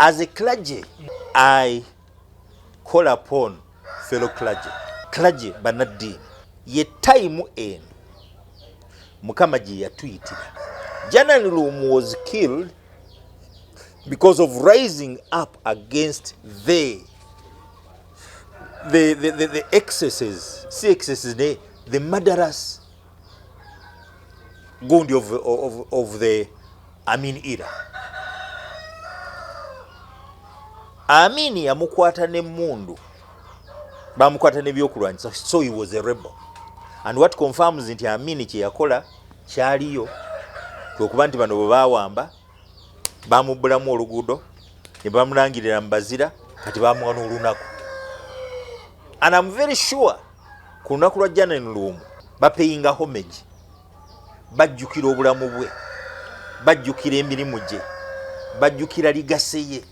As a clergy, I call upon fellow clergy Bannaddiini, ye time eno Mukama gye yatuyitira. General Lumu was killed because of rising up against the excesses, the murderous gundi of the Amin era. Amin yamukwata ne mundu, bamukwata ne byokulwanyisa, so he was a rebel. And what confirms nti Amin kye yakola kyaliyo okuba nti bano bwe baawamba bamubbulamu oluguudo ne bamulangirira mu bazira kati bamuwa n'olunaku. And I'm very sure ku lunaku lwa January Lumu bapeyinga homage, bajjukira obulamu bwe, bajjukira emirimu gye, bajjukira ligase ye,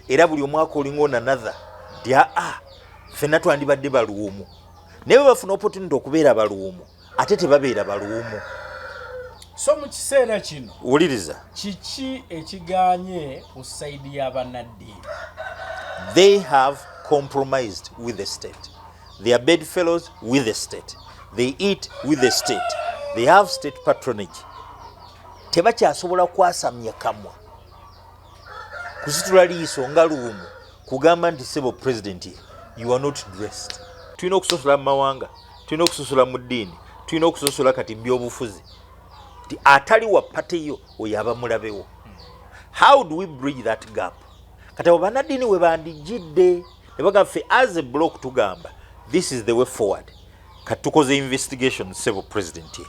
era buli omwaka olinga another nti ffenna twandibadde baluumu naye bwe bafuna opportunity okubeera baluumu ate tebabeera baluumu. So mu kiseera kino wuliriza kiki ekiganye ku side ya Bannaddiini? They have compromised with the state. They are bedfellows with the state. They eat with the state. They have state patronage. Tebakyasobola kwasamya kamwa kusitula liiso nga Lumu kugamba nti sebo president you are not dressed. Tulina okusosola mu mawanga, tulina okusosola mu ddiini, tulina okusosola kati byobufuzi. Atali wa pateyo oyo aba mulabewo. How do we bridge that gap? Kati abo Bannaddiini we bandijjidde ne bagamba ffe as a block tugamba this is the way forward. Kati tukoze investigation sebo president ye.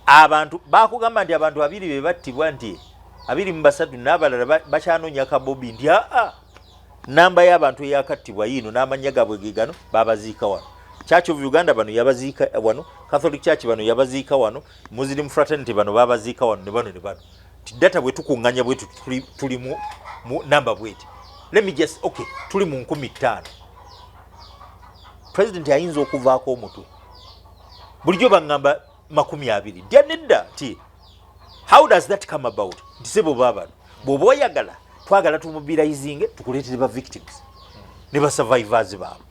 Abantu bakugamba nti abantu babiri be battibwa nti 23 n'abalala bakyanoonya kabobi nti namba y'abantu eyakattibwa yino n'amanya gaabwe ge gano babaziika wano. Church of Uganda bano yabaziika wano, Catholic Church bano yabaziika wano, Muslim fraternity bano babaziika wano ne bano. Data bwe tukunganya bwe tuli mu number bweti. Let me just tuli mu 15. President ayinza okuvaako omutwe. Bulijjo bangamba 20. Dyanedda ti. How does that come about? Disebo baba. Bw'oba oyagala twagala tumumobilizinge tukuleetere ba victims ne ba survivors baabo.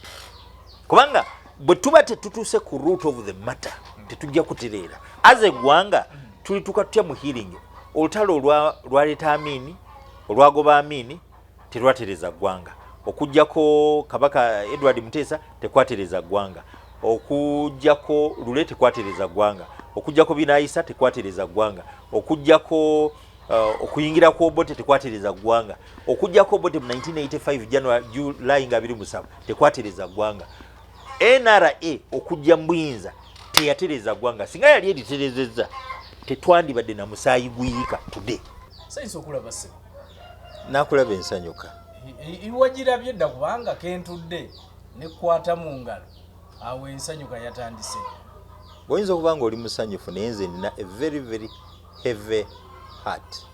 Kubanga bwe tuba tetutuuse ku root of the matter tetujja kutereera. As a ggwanga tuli tukatya mu healing. Olutalo lwaleeta Amini, olwagoba Amini terwatereza ggwanga. Okujjako Kabaka Edward Muteesa tekwatereza ggwanga. Okujjako Lule tekwatereza ggwanga. Okujjako Binaisa tekwatereza ggwanga. Okujjako okuyingira ku Obote tekwatereza ggwanga. Okujjako Obote mu 1985 January July 27 tekwatereza ggwanga. NRA okujja mbuyinza teyatereza ggwanga. Singa yali eriterezezza tetwandibadde na musaayi guyika today. Sayinza okulaba se nakulaba ensanyuka iwagirabye dda kubanga kentudde nekwata mu ngalo awo ensanyuka yatandise. Oyinza okuba nga oli musanyufu naye nze nina a very very heavy heart.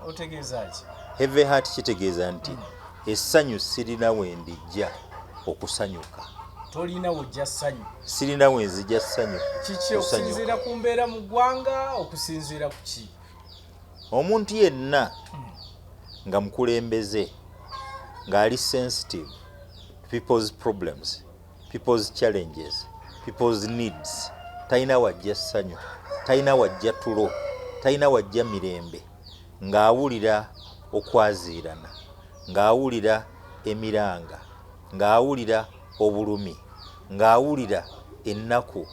Otegeeza ki? Heavy heart kitegeeza nti essanyu sirina wendijja okusanyuka. Tolina wojja ssanyu? Sirina wenzijja ssanyu. Kiki okusinziira ku mbeera mu ggwanga okusinziira ku ki? Omuntu yenna nga mukulembeze ng'ali sensitive to people's problems, people's challenges, people's needs, talina wajja ssanyu, talina wajja tulo, talina wajja mirembe, ng'awulira okwaziirana, ng'awulira emiranga, ng'awulira obulumi, ng'awulira ennaku,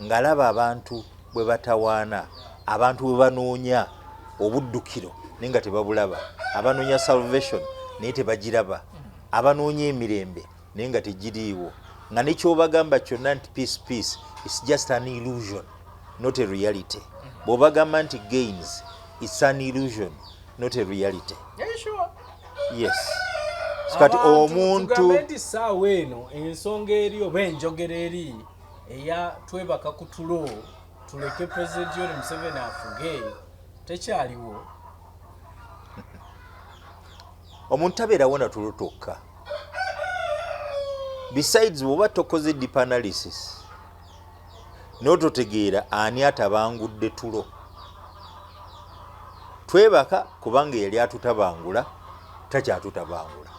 ng'alaba abantu bwe batawaana, abantu bwe banoonya obuddukiro naye nga tebabulaba, abanoonya salvation naye tebagiraba, abanoonya emirembe naye nga tegiriiwo, nga nekyobagamba kyonna nti peace it's just an illusion not a reality. Bw'obagamba nti gains it's an illusion not a reality. Are you sure? Yes. Kati omuntu tugambe nti saawa eno ensonga eri oba enjogera eri eya twebaka ku tulo tuleke President Yoweri Museveni afuge tekyaliwo. omuntu tabeerawo na tulo tokka. Besides bw'oba tokoze deep analysis n'ototegeera ani atabangudde tulo. Twebaka kubanga yali atutabangula takyatutabangula.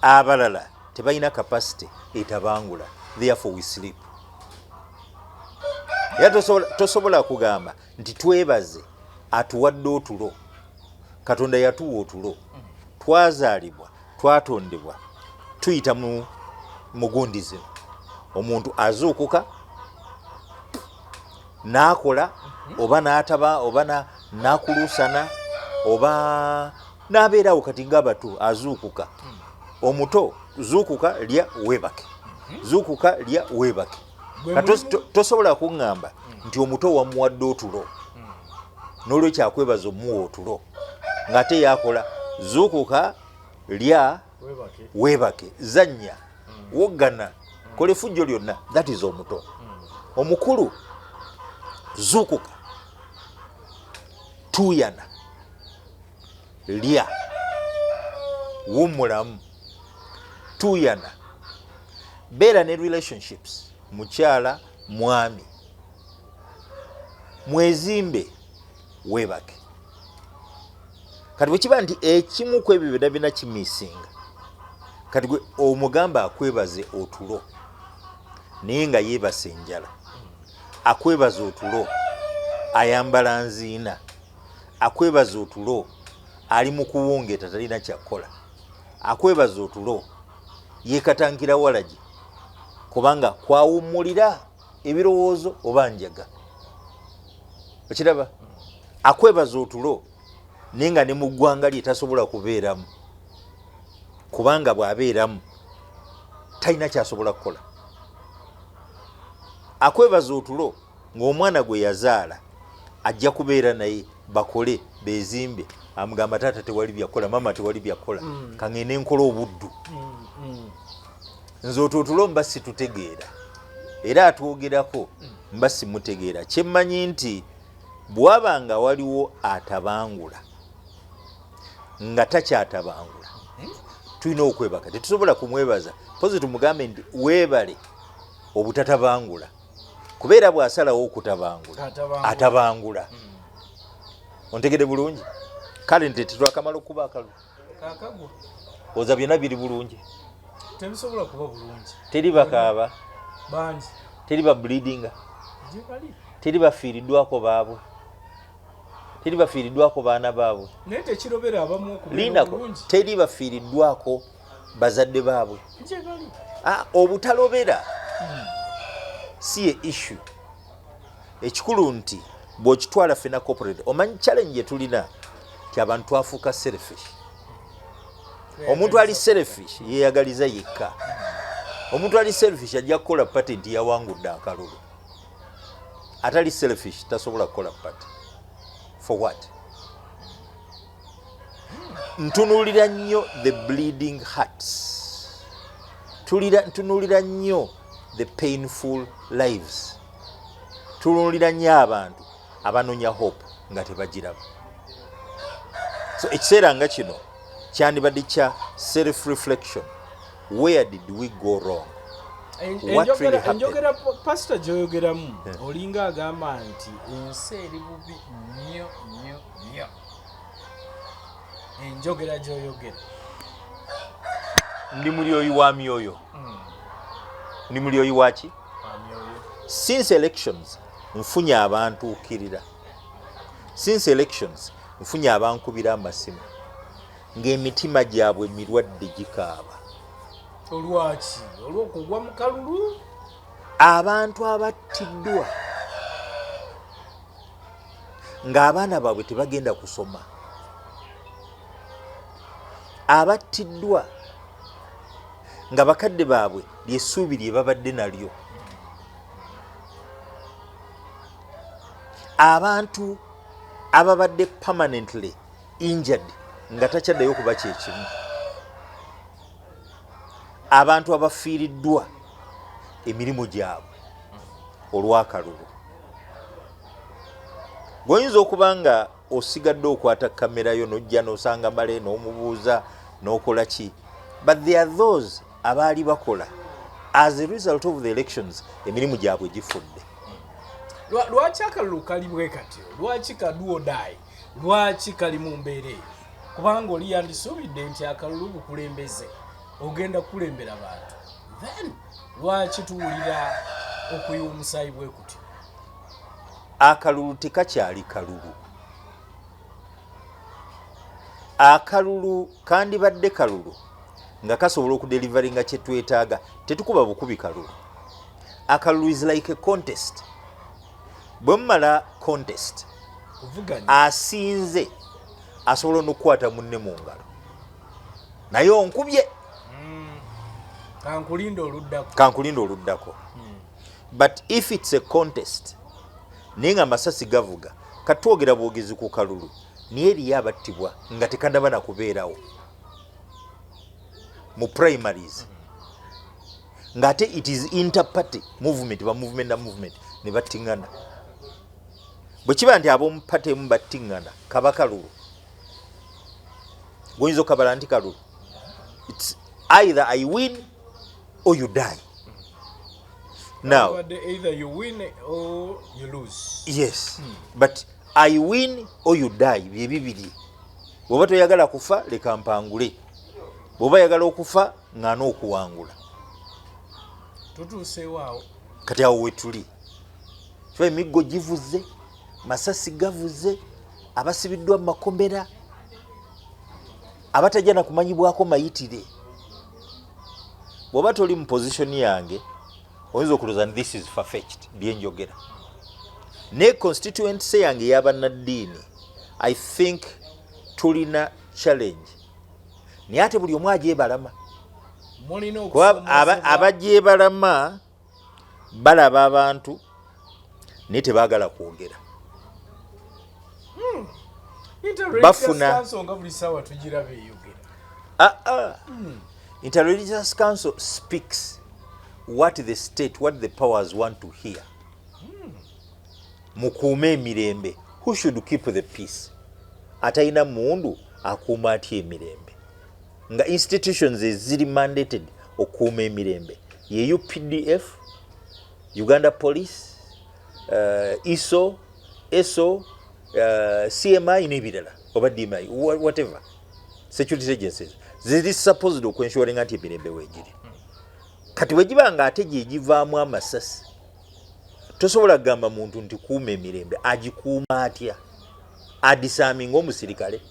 Abalala tebalina capacity etabangula, therefore we sleep. Era tosobola kugamba nti twebaze atuwadde otulo. Katonda yatuwa otulo. Twazaalibwa, twatondebwa, tuyita mu mugundize. Omuntu azuukuka n'akola oba n'ataba oba n'akuluusana oba n'abeerawo kati ng'abato azuukuka. Omuto zuukuka lya weebake, zuukuka lya weebake. Tosobola kuŋŋamba nti omuto wamuwadde otulo n'olwekyo akwebaza omuwa otulo ng'ate yakola zuukuka lya weebake, zannya woggana, kola effujjo lyonna. That is omuto. Omukulu zuukuka tuuyana lya wummulamu tuuyana beera ne relationships mukyala mwami mwezimbe weebake. Kati bwe kiba nti ekimu ku ebyo byonna bina kimiisinga kati gwe omugamba akwebaze otulo naye nga yeebase enjala, akwebaza otulo ayambala nziina, akwebaza otulo ali mu kuwungeeta talina kyakkola, akwebaza otulo yeekatankira walagi kubanga kwawummulira ebirowoozo oba njaga. Okiraba? Akwebaza otulo naye nga ne mu ggwanga lye tasobola kubeeramu kubanga bw'abeeramu talina kyasobola kukola. Akwebaza otulo ng'omwana gwe yazaala ajja kubeera naye bakole beezimbe, amugamba taata tewali byakola, mama tewali byakola, kaŋŋende nkola obuddu. Nze otulo mba situtegeera era atwogerako mba simutegeera. Kyemmanyi nti bw'abanga waliwo atabangula nga takyatabangula tulina okwebaka. Tetusobola kumwebaza pozi tumugambe nti weebale obutatabangula kubeera bw'asalawo okutabangula atabangula. Ontegede bulungi? Kale nti tetwakamala okuba akalu oza byonna biri bulungi, tebisobola kuba bulungi. teri bakaaba bangi, teri ba bleedinga, teri bafiiriddwako baabwe, teri bafiiriddwako baana baabwe. Naye tekirobera abamu okubeera bulungi. Teri bafiiriddwako bazadde baabwe. Obutalobera si ye issue. Ekikulu nti bw'okitwala fena corporate omanyi challenge tulina ti abantu twafuuka selfish. Omuntu ali selfish yeeyagaliza yekka. Omuntu ali selfish ajja kukola patent yawangudde akalulu. Atali selfish tasobola kukola patent. For what? Ntunuulira nnyo the bleeding hearts. Ntunuulira nnyo the painful lives. Tunuulira nnyo abantu abanoonya hope nga tebagiraba. So ekiseera nga kino kyandibadde kya self reflection. Where did we go wrong? What really happened? Enjogera pastor gyoyogeramu olinga agamba nti ensi eri bubi nnyo nnyo nnyo. Enjogera gyoyogera ndi mulyoyi wa myoyo. Ndi mulyoyi waki? Since elections nfunye abantuukirira. Since elections nfunye abankubira amasimu ng'emitima gyabwe mirwadde gikaaba. Olwaki? Olw'okugwa mu kalulu? Abantu abattiddwa ng'abaana baabwe tebagenda kusoma. Abattiddwa nga bakadde baabwe lyessuubi lye babadde nalyo. Abantu ababadde permanently injured nga takyaddayo kuba kyekimu. Abantu abafiiriddwa emirimu gyabwe olw'akalulu. Goyinza okuba nga osigadde okwata kamera yo n'ojja n'osanga male n'omubuuza n'okola ki, but there are those abaali bakola as a result of the elections emirimu gyabwe gifudde. Lwaki akalulu kali bwe katyo? Lwaki kaduo dai? Lwaki kali mu mbeera eyo? kubanga oli yandisuubidde nti akalulu bukulembeze ogenda kukulembera abantu then lwaki tuwulira okuyumusaayi bwe kutyo akalulu tekakyali kalulu akalulu kandibadde kalulu nga kasobola okudelivaringa kyetwetaaga tetukuba bukubi kalulu akalulu is like a contest bwe mumala contest asinze asobola n'okukwata munne mu ngalo naye onkubye kankulinda oluddako but if it's a contest naye nga amasasi gavuga katwogera bwogezi ku kalulu niye eriyo abattibwa nga tekandaba na kubeerawo mu primaries ng'ate it is interparty movement ba movement na movement ne battiŋŋana bwe kiba nti ab'omu pate emu battiŋŋana kaba kalulu goyinza okabala nti kalulu it's either I win or you die now either you win or you lose yes but I win or you die bye bibiri bw'oba toyagala kufa leka mpangule bw'oba yagala okufa ng'ana okuwangula tutuuseewaawo kati awo wetuli kiba emiggo givuze masasi gavuze abasibiddwa mu makomera abatajja na kumanyibwako mayitire bw'oba toli mu positioni yange oyinza okulooza nti this is far-fetched byenjogera ne constituency yange ey'abannaddiini I think tulina challenge naye ate buli omu agyebalama abagyebalama balaba abantu naye tebaagala kwogera bafuna Interreligious Council speaks what the state, what the powers want to hear. Mukuume emirembe. Who should keep the peace? Ataina mundu akuuma atya emirembe. Nga institutions eziri mandated okuuma emirembe. Ye UPDF, Uganda Police, ISO, ESO, CMI n'ebirala oba DMI, whatever. Security agencies. Ziri supposed okwensuring nti emirembe weegiri. Kati wegiba nga ate gye givaamu amasasi tosobola kugamba muntu nti kuuma emirembe agikuuma atya adisaaminga omusirikale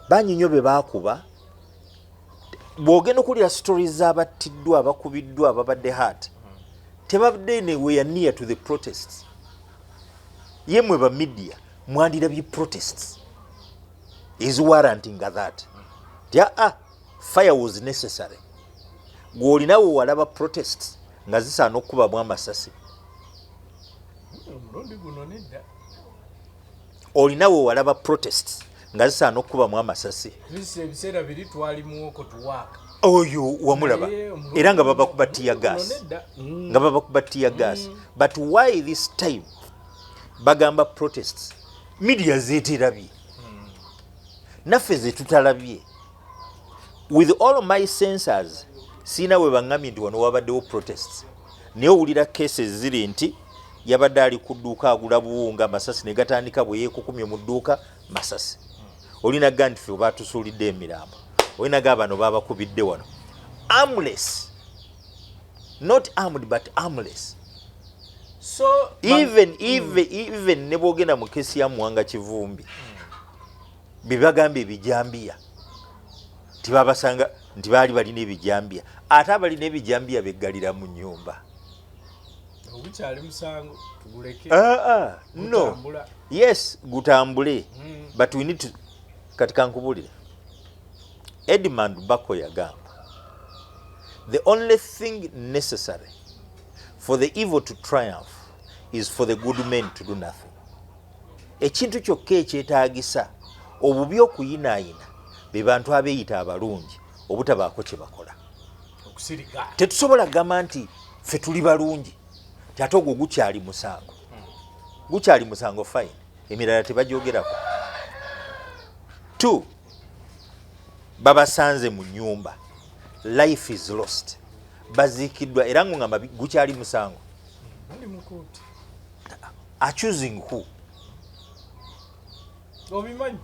bangi nnyo be baakuba bw'ogenda okulira stories z'abattiddwa abakubiddwa ababadde heart tebabadde nowhere near to the protests yemwe ba media mwandirabye protests is warranting that fire was necessary gw'olinawo walaba protests nga zisaana okukubamu amasasi olinawo walaba protests nga zisaana okukubamu amasasi ebiseera biri twalimuwoko tuwaaka oyo wamulaba era nga baba kuba tear gas but why this time bagamba protests media zeterabye naffe zetutalabye with all my sensors sina we bangambye nti wano wabaddewo protests naye owulira cases ziri nti yabadde ali ku dduuka agula buwunga masasi ne gatandika bwe yeekukumye mu dduuka masasi olinaga nti ffe oba tusuulidde emirambo olinaga bano babakubidde wano armless not armed but armless so even ne bwogenda mu kesi ya Muwanga Kivumbi bebagamba ebijambiya tibabasanga nti baali balina ebijambiya ate abalina ebijambiya beggalira mu nnyumba obukyali musango tuguleke no yes gutambule but we need to kati kankubulire Edmund Bako yagamba the only thing necessary for the evil to triumph is for the good men to do nothing ekintu kyokka ekyetaagisa obubi okuyinaayina be bantu abeeyita abalungi obutabaako kye bakola tetusobola kugamba nti ffe tuli balungi ti ate ogwo gukyali musango fine emirala tebagyogerako 2 babasanze mu nnyumba life is lost baziikiddwa era ng'ongamba gukyali musango accusing who obimanyi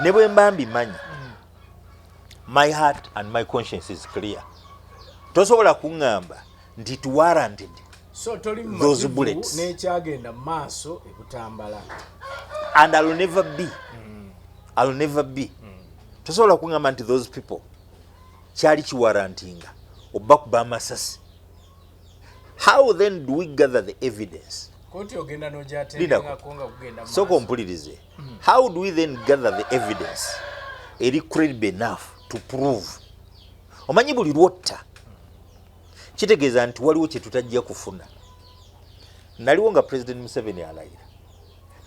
ne bwe mba mbimanyi my heart and my conscience is clear tosobola kuŋŋamba nti warranted so toli those bullets n'ekyagenda mu maaso ebutambala and I'll never be tosobola kuŋŋamba nti those people kyali kiwarantinga oba kuba amasasi. How then do we gather the evidence? So compulirize. How do we then gather the evidence? Eri credible enough to prove. Omanyi buli lwotta kitegeeza nti waliwo kye tutajja kufuna. Naliwo nga President Museveni alayira.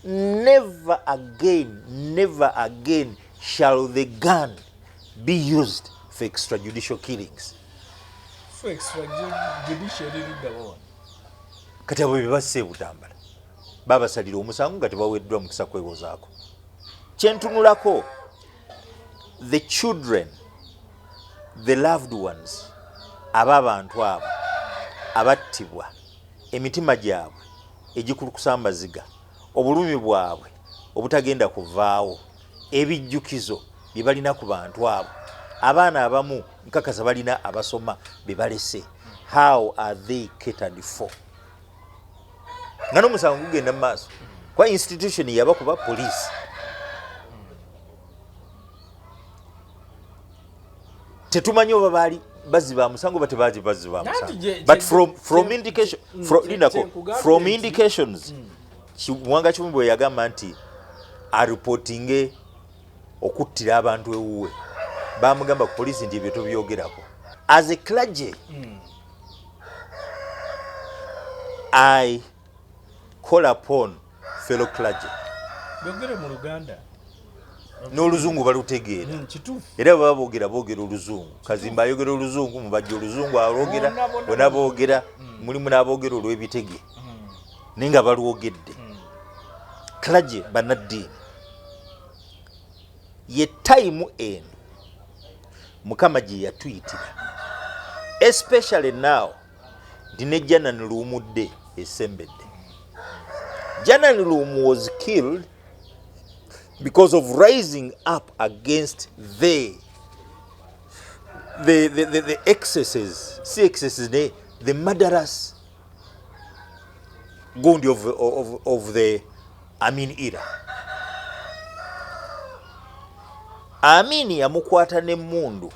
Never again shall the gun be used for extrajudicial killings. For extrajudicial killings. Kati abo bebassa ebutambala babasalira omusango nga tebaweddwa mukisa kwewozaako. Kyentunulako, the children, the loved ones, abantu abo abattibwa, emitima gyabwe egikulukusa amaziga, obulumi bwabwe obutagenda kuvaawo, ebijjukizo bye balina ku bantu abo, abaana abamu nkakasa balina abasoma be balese. How are they catered for? Nga n'omusango gugenda mu maaso kwa institution yabakuba police. Tetumanyi oba baali baziba musango batebaji baziba musango. But from indications Ggwanga-Musumba yagamba nti reporting okuttira abantu ewuwe bamugamba ku police nti ebyo tobyogerako. As a clergy, I call upon fellow clergy. Byogere mu Luganda. N'oluzungu balutegeera. Era baba boogera oluzungu. Kazimba ayogera oluzungu, mubajja oluzungu alwogera, bonna boogera, mulimu n'aboogera olw'ebitege. Nenga balwogedde. Clergy Bannaddiini. Ye time eno Mukama gye yatuyitira. Especially now, ndine Janan Lumudde esembedde. Janan Lumu was killed because of rising up against the excesses, the murderous gundi of the Amin era. Amin yamukwata n'emmundu,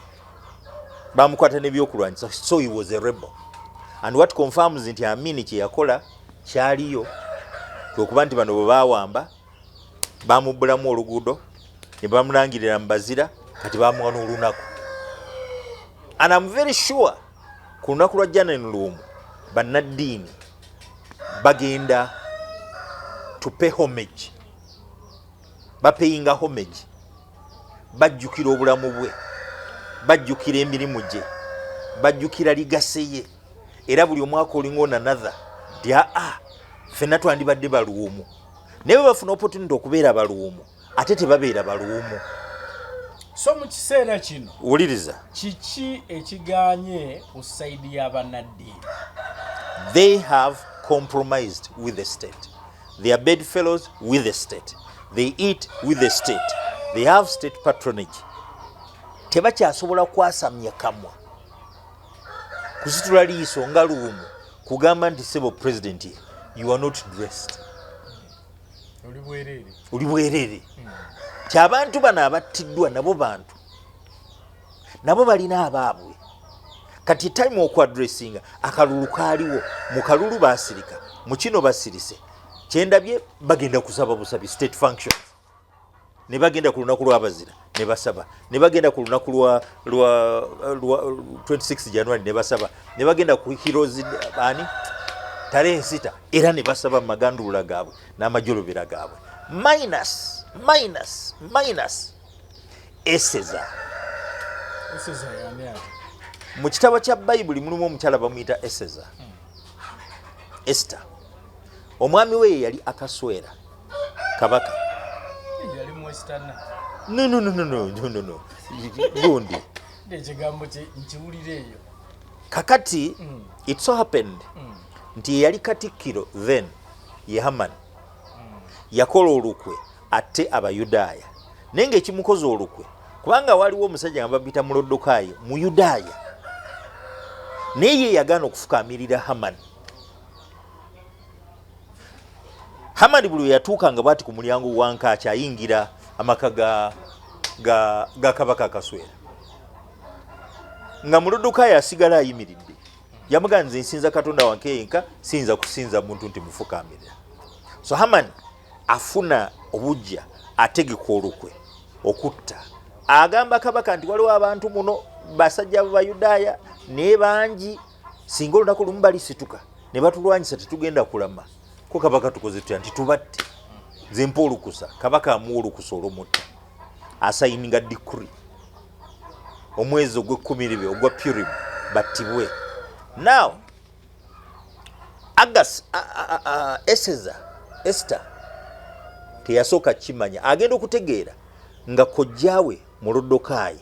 bamukwata n'ebyokulwanyisa, so he was a rebel. And what confirms nti Amin kye yakola kyaliyo okuba nti bano bwe baawamba bamubbulamu oluguudo ne bamulangirira mu bazira kati bamuwa n'olunaku. And I'm very sure ku lunaku lwa Janan Lumu Bannaddiini bagenda to pay homage, bapeyinga homage, bajjukira obulamu bwe, bajjukira emirimu gye, bajjukira ligase ye, era buli omwaka olinga onanatha nti ffenna twandibadde baluumu. Naye bafuna opportunity okubeera baluumu ate tebabeera baluumu. So mu kiseera kino wuliriza kiki ekiganye ku saidi ya Bannaddiini? They have compromised with the state. They are bedfellows with the state. They eat with the state. They have state patronage. Tebakyasobola kwasamya kamwa kusitula liiso nga Lumu kugamba nti sebo president you are not dressed. Oli bwerere. Kyabantu bano abattiddwa nabo bantu, nabo balina abaabwe. Kati time okwadressinga akalulu kaaliwo, mu kalulu baasirika, mu kino basirise. Kyendabye bagenda kusaba busabi state functions. Ne bagenda ku lunaku lw'abazira ne basaba, ne bagenda ku lunaku lwa 26 January ne basaba, ne bagenda ku heroes ani tarehe 6 era ne basaba magandula gaabwe n'amajolobera gaabwe. Minus Eseza. Mu kitabo kya Bayibuli mulimu omukyala bamuyita Eseza. Esther. Omwami we yali Akaswera kabaka. Yali mwestana. No. Gundi. Ekigambo nkiwulireeyo. Kakati it so happened nti yali Katikkiro then ye Haman yakola olukwe atte Abayudaaya naye ng'ekimukoze olukwe kubanga waliwo omusajja nga babita Mulodokaayi Muyudaaya naye ye yagaana okufukaamirira Hamani. Hamani buli yatuukanga bw'ati ku mulyango wankaaki ayingira amaka ga Kabaka Akaswera nga Mulodokaayi asigala ayimiridde yamugamba nze nsinza Katonda wange yenka siyinza kusinza muntu nti mufukaamirira. So Hamani afuna obujja ategeka olukwe okutta agamba Kabaka nti waliwo abantu muno basajja b'Abayudaaya ne bangi singa olunaku lumu balisituka ne batulwanyisa tetugenda kulama ko Kabaka tukoze tutya nti tubatte nze mpa olukusa. Kabaka amuwa olukusa olw'omutta asayininga decree omwezi ogw'ekkumiribiri ogwa Purim battibwe. Now Esther teyasooka kimanya agenda okutegeera nga kojjaawe Mulodokaayi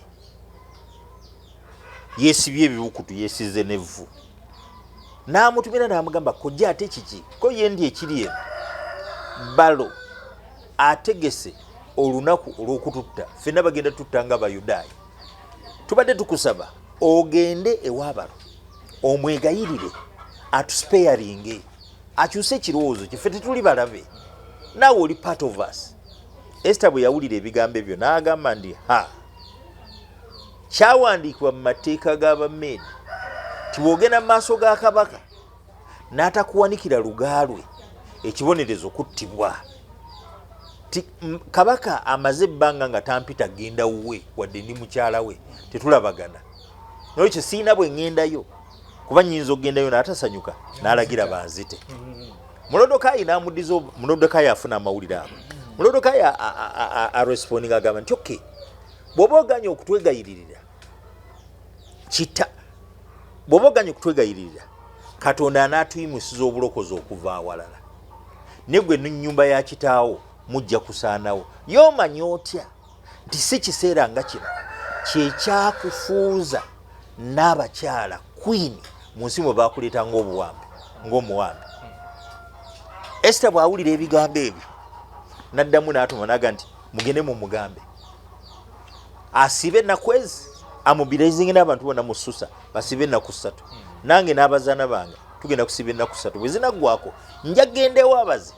yeesibye ebibukutu yeesize n'evvu n'amutumira n'amugamba kojja ate kiki ko ye ndi ekiri eno balo ategese olunaku olw'okututta ffenna bagenda tutta nga Abayudaaya tubadde tukusaba ogende ewaabalo omwegayirire atuspeyaringe akyuse ekirowoozo kiffe tetuli balabe naawe oli part of us. Esther bwe yawulira ebigambo ebyo n'agamba ndi kyawandiikibwa mu mateeka g'Abameedi ti bw'ogenda mu maaso ga Kabaka n'atakuwanikira lugaalwe ekibonerezo kuttibwa. Kabaka amaze ebbanga nga tampita genda wuwe wadde ndi mukyala we tetulabagana nolwekyo siina bwe ŋŋendayo kuba nnyinza okugendayo n'atasanyuka n'alagira banzite. Mulodokaayi n'amuddiza. Mulodokaayi afuna amawulire ago. Mulodokaayi arespondinga agamba nti okay bw'oba oganye okutwegayiririra Katonda anaatuyimusiza obulokozi okuva awalala ne gwe n'ennyumba ya kitaawo mujja kusaanawo. Y'omanyi otya nti si kiseera nga kino kyekyakufuuza n'abakyala queen mu nsi mwe baakuleeta ng'omuwambe. Esther bw'awulira ebigambo ebyo n'addamu n'atuma n'aga nti mugende mu mugambe asibe ennaku ezi amubiraizinge n'abantu bonna mu Susa basibe ennaku 3 nange n'abazaana bange tugenda kusiba ennaku 3 bwe zinaggwako nja gendewo abaze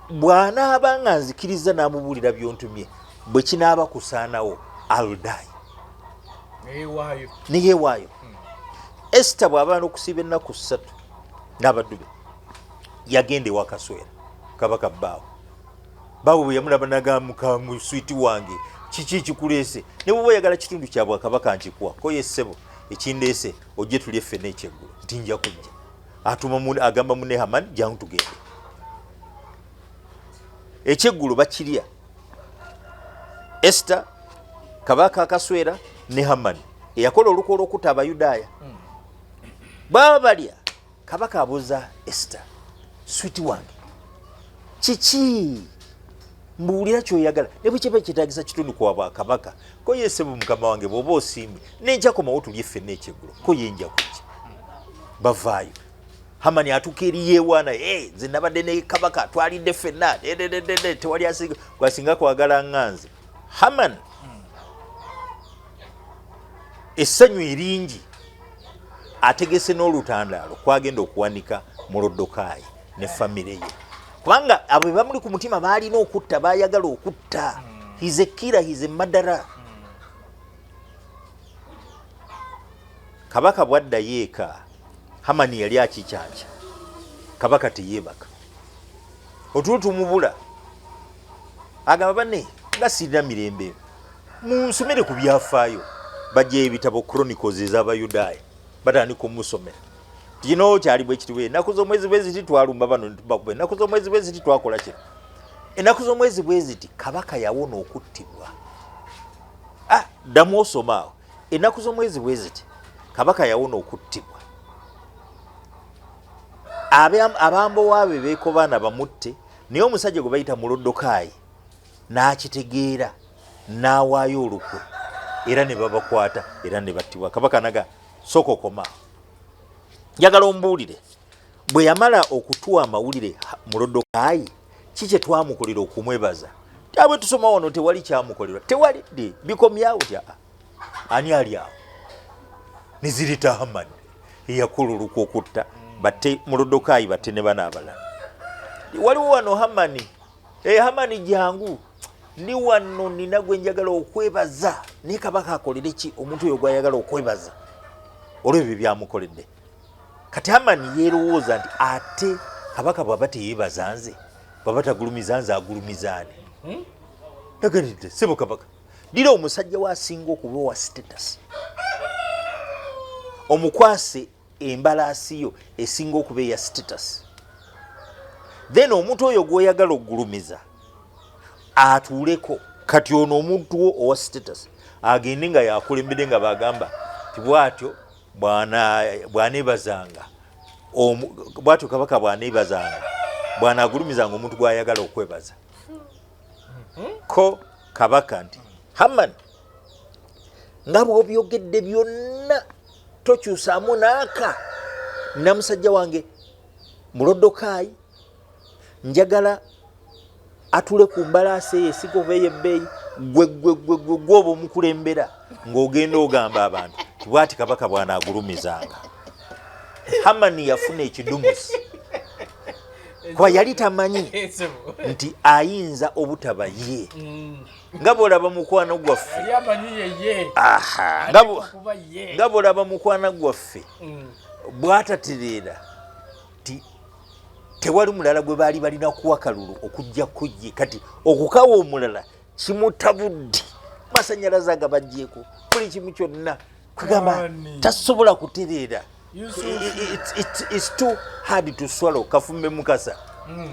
bw'anaaba nga nzikiriza n'amubuulira byontumye bwe kinaaba kusaanawo aludaayi neyeewaayo. Esther bw'aba n'okusiba ennaku 3 n'abaddu be yagenda ewa Kaswera Kabaka baawe bwe yamulaba n'agamba mu switi wange kiki kikuleese ne bw'oba oyagala kitundu kya Bwakabaka nkikuwa ko ye ssebo ekindeese ojje tulye ffenna ekyeggulo nti nja kujja atuma agamba munne Hamani jangu tugende. Ekyeggulo bakirya Esther Kabaka Akaswera ne Hamani eyakola olukwe olw'okutta Abayudaaya baba balya. Kabaka abuuza Esther switi wange kiki mbuulira kyoyagala ne bwe kiba kyetaagisa kitundu kwa Bwakabaka ko ye ssebo mukama wange bw'oba osiimye nenja komawo tulye ffenna ekyeggulo ko ye nja kujja. Bavaayo. Hamani atuuka eri yeewaana nze nabadde ne Kabaka twalidde ffenna tewali gwasinga kwagala ŋŋanze. Hamani essanyu eringi ategese n'olutandaalo kwagenda okuwanika Mulodokaayi ne famire ye kubanga abo bamuli ku mutima baalina okutta baayagala okutta. He's a killer, he's a murderer. Kabaka bwaddayo eka Hamani yali akikyanca Kabaka teyeebaka otulo tumubula agamba banne nga sirina mirembe munsomere ku byafaayo bajja ebitabo Chronicles ez'Abayudaaya batandika omusomera kino kyali bwe kitiwe ennaku z'omwezi bwe ziti twalumba bano netubakuba ennaku z'omwezi bwe ziti twakola kino ennaku z'omwezi bwe ziti Kabaka yawona okuttibwa. Ddamu osomaawo ennaku z'omwezi bwe ziti Kabaka yawona okuttibwa. Abambo waabe beekobaana bamutte naye omusajja gwe bayita Mulodokaayi n'akitegeera n'awaayo olukwe era ne babakwata era ne battibwa. Kabaka naga sokokoma njagala ombuulire bwe yamala okutuwa amawulire Mulodokaayi kiki twamukolera okumwebaza abwe tusoma wano tewali kyamukolerwa tewali ddi bikomyawo tya ani ali awo nizirita Hamani eyakululuka okutta batte Mulodokayi batte ne bana abalala waliwo wano Hamani Hamani jangu ndi wano nina gwe njagala okwebaza naye kabaka akolere ki omuntu oyo gwayagala okwebaza olw'ebyo byamukoledde kati Hamani yeerowooza nti ate kabaka bw'aba teyeebaza nze bw'aba tagulumiza nze agulumizaani naganidde sebo kabaka dira omusajja waasinga okuba wa status omukwase embalaasi yo esinga okuba eya status then omuntu oyo gw'oyagala okugulumiza atuuleko kati ono omuntu wo owa status agende nga yakulembedde nga bagamba ti bwatyo bwaneebazanga bwatyo kabaka bwaneebazanga bw'anaagulumizanga omuntu gw'ayagala okwebaza ko kabaka nti Hamani nga bw'obyogedde byonna tokyusaamu naaka namusajja wange Mulodokayi njagala atule ku mbalaasi eyo esikoba ey'ebbeeyi gwe omukulembera ng'ogenda ogamba abantu bwati kabaka bw'anaagulumizanga Hamani yafuna ekidumusi kuba yali tamanyi nti ayinza obutaba ye nga bw'olaba mukwano gwaffe nga bw'olaba mukwano gwaffe bw'atatereera ti tewali mulala gwe baali balina kuwa kalulu okuggyako ye kati okukawa omulala kimutabudde masanyalaze agabaggyeko buli kimu kyonna kugamba tasobola kutereera it's too hard to swallow kafumbe mukasa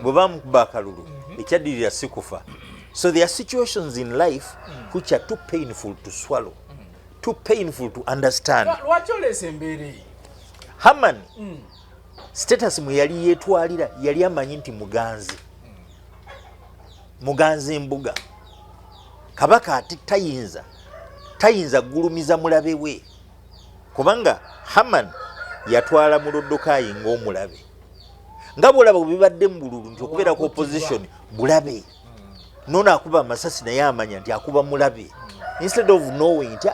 bwe bamukuba akalulu ekyaddirira si kufa so there are situations in life which are too painful to swallow too painful to understand lwaki oleese embeera eyo Hamani status mwe yali yeetwalira yali amanyi nti muganzi embuga kabaka ati tayinza gulumiza mulabe we kubanga Hamani yatwala Mulodokayi ng'omulabe nga bw'olaba bwebibadde mu bululu nti okubeera ku opposition bulabe nono akuba amasasi naye amanya nti akuba mulabe instead of knowing nti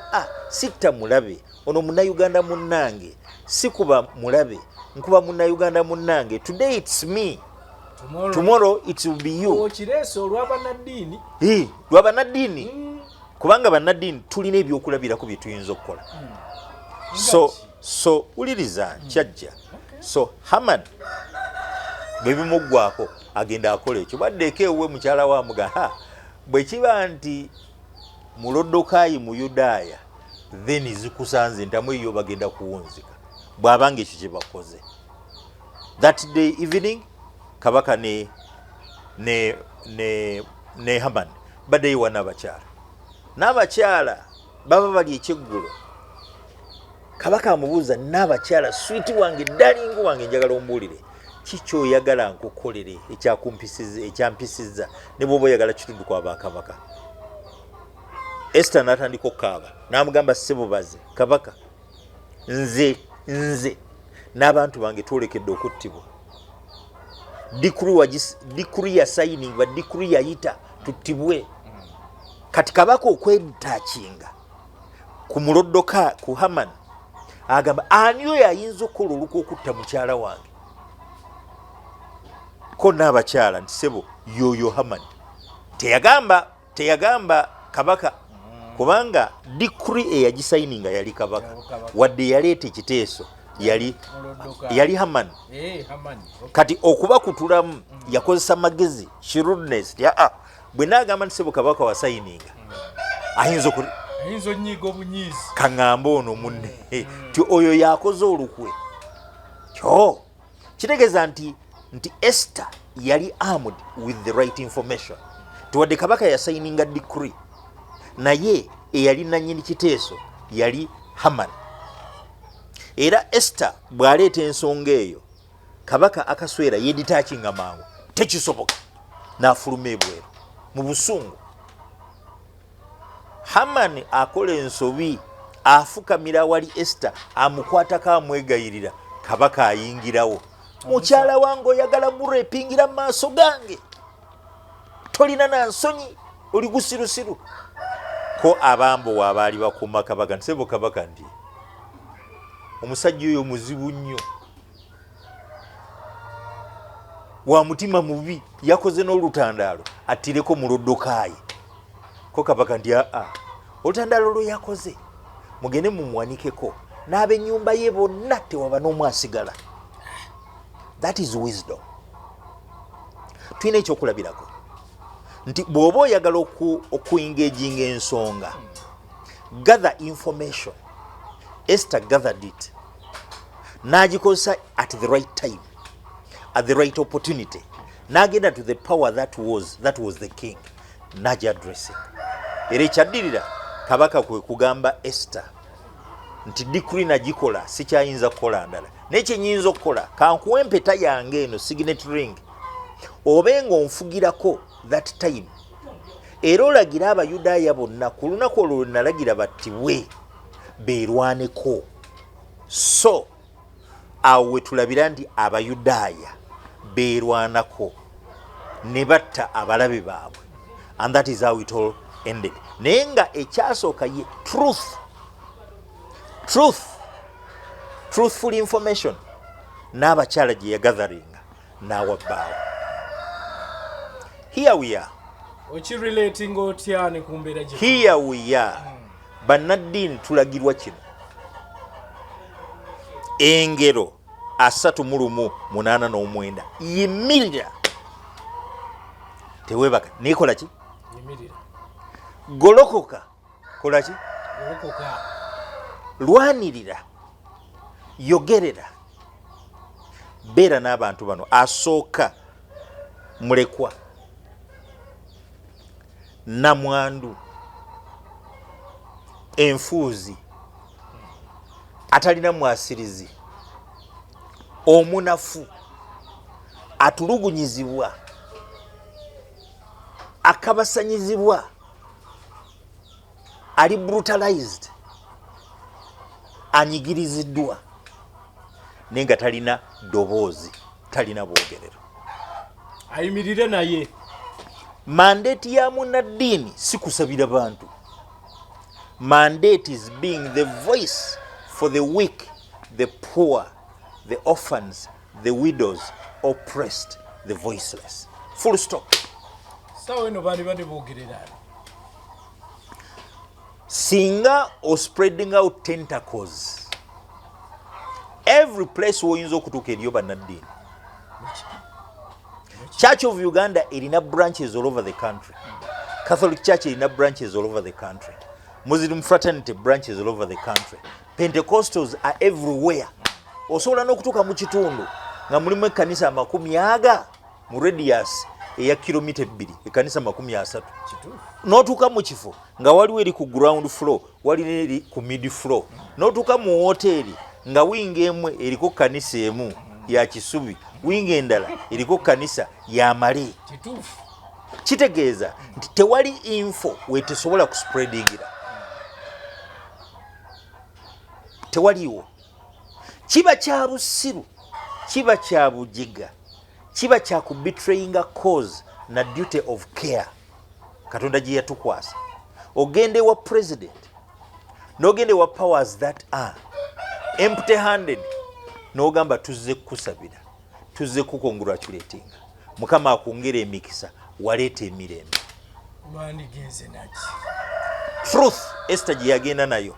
sitta mulabe ono munnayuganda munnange sikuba mulabe nkuba munnayuganda munnange today it's me tomorrow it will be you okireese olw'Abannaddiini lw'Abannaddiini kubanga Bannaddiini tulina ebyokulabirako bye tuyinza okukola so uliriza kyajja so Hamani bwe bimuggwako agenda akola ekyo baddeeko ewuwe mukyala wa muga bwe kiba nti Mulodokayi mu Yudaaya then zikusanze ntamu eyo bagenda kuwunzika bw'abanga ekyo kye bakoze that day evening kabaka ne Hamani baddeyo wa n'abakyala baba bali ekyeggulo kabaka amubuuza n'abakyala switi wange dalingo wange njagala ombuulire kikyoyagala nkukolere ekyampisizza ne bw'oba oyagala kitundu kwa bakabaka Esther n'atandika okukaaba n'amugamba ssebobaze kabaka nze n'abantu bange twolekedde okuttibwa dikuri yasayinibwa dikuri yayita tuttibwe kati kabaka okwetakinga ku Mulodoka ku Hamani agamba ani oyo ayinza okukola olukwa okutta mukyala wange ko n'abakyala nti sebo yoyo Hamani teyagamba kabaka kubanga dikuri eyagisayininga yali kabaka wadde yaleeta ekiteeso yali Hamani kati okuba kutulamu yakozesa magezi shrewdness bwe naagamba nti sebo kabaka wasayininga ayinza onyiga obunyiizi kaŋŋamba ono munne ti oyo yakoze olukwe kyo kitegeeza nti Esther yali armed with the right information tiwadde kabaka yasayininga decree naye eyali nannyini kiteeso yali Hamani era Esther bw'aleeta ensonga eyo kabaka akaswera yeditakinga mangu tekisoboka n'afuluma ebweru mu busungu Hamani akola ensobi afukamira wali Esther amukwatako amwegayirira kabaka ayingirawo mukyala wange oyagala murepingira mu maaso gange tolina na nsonyi oli gusirusiru ko abambo wabaali bakuuma kabaka nsebo kabaka ndi omusajja oyo muzibu nnyo wa mutima mubi yakoze n'olutandaalo attireko mu loddokaye ko kabaka ndi olutandaalo lwe yakoze mugende mumuwanikeko n'ab'ennyumba ye bonna tewaba n'omu asigala. That is wisdom. Tulina ekyokulabirako nti bw'oba oyagala okuengaginga ensonga gather information. Esther gathered it n'agikozesa at the right time, at the right opportunity, n'agenda to the power that was the king n'agiaddressing. Era ekyaddirira kabaka kwe kugamba Esther nti decree nagikola sikyayinza kukola ndala n'ekyenyinza okukola kankuwa empeta yange eno signet ring obe ng'onfugirako that time era olagira abayudaaya bonna ku lunaku olwo nalagira battibwe beerwaneko. So awo we tulabira nti abayudaaya beerwanako ne batta abalabe baabwe, and that is how it all ended. Naye nga ekyasooka ye truthful information n'abakyala gye yagatheringa n'awabbaawo. Here we are. Here we are. Bannaddiini tulagirwa kino. Engero 3:89 yimirira tewebaka nekola ki yimirira golokoka kola ki golokoka lwanirira yogerera beera n'abantu bano. Asooka mulekwa namwandu enfuuzi atalina mwasirizi omunafu atulugunyizibwa akabasanyizibwa ali brutalized anyigiriziddwa nenga talina ddoboozi talina bwogerero ayimirire naye. Mandate ya Bannaddiini si kusabira bantu. Mandate is being the voice for the weak, the poor, the orphans, the widows, oppressed, the voiceless. Full stop. Singa or spreading out tentacles. Every place woyinza okutuuka eriyo Bannaddiini. Church of Uganda erina branches all over the country. Catholic Church erina branches all over the country. Muslim fraternity branches all over the country. Pentecostals are everywhere. Osobola n'okutuuka mu kitundu nga mulimu ekkanisa 100 mu radius eya kilomita 2 ekkanisa 30. N'otuuka mu kifo nga waliwo eri ku ground floor walina eri ku mid floor. N'otuuka mu hoteri nga winga emu eriko kkanisa emu ya Kisubi, winga endala eriko kkanisa ya Male. Kitegeeza nti tewali info wetesobola kuspreadingira. Tewaliwo. Kiba kya busiru, kiba kya bujiga, kiba kya kubetrayinga cause na duty of care Katonda gye yatukwasa. Ogende wa president n'ogende wa powers that are empty handed n'ogamba tuzze kusabira, tuzze kukongratulatinga, Mukama akwongera emikisa, waleeta emirembe. Truth Esther gye yagenda nayo.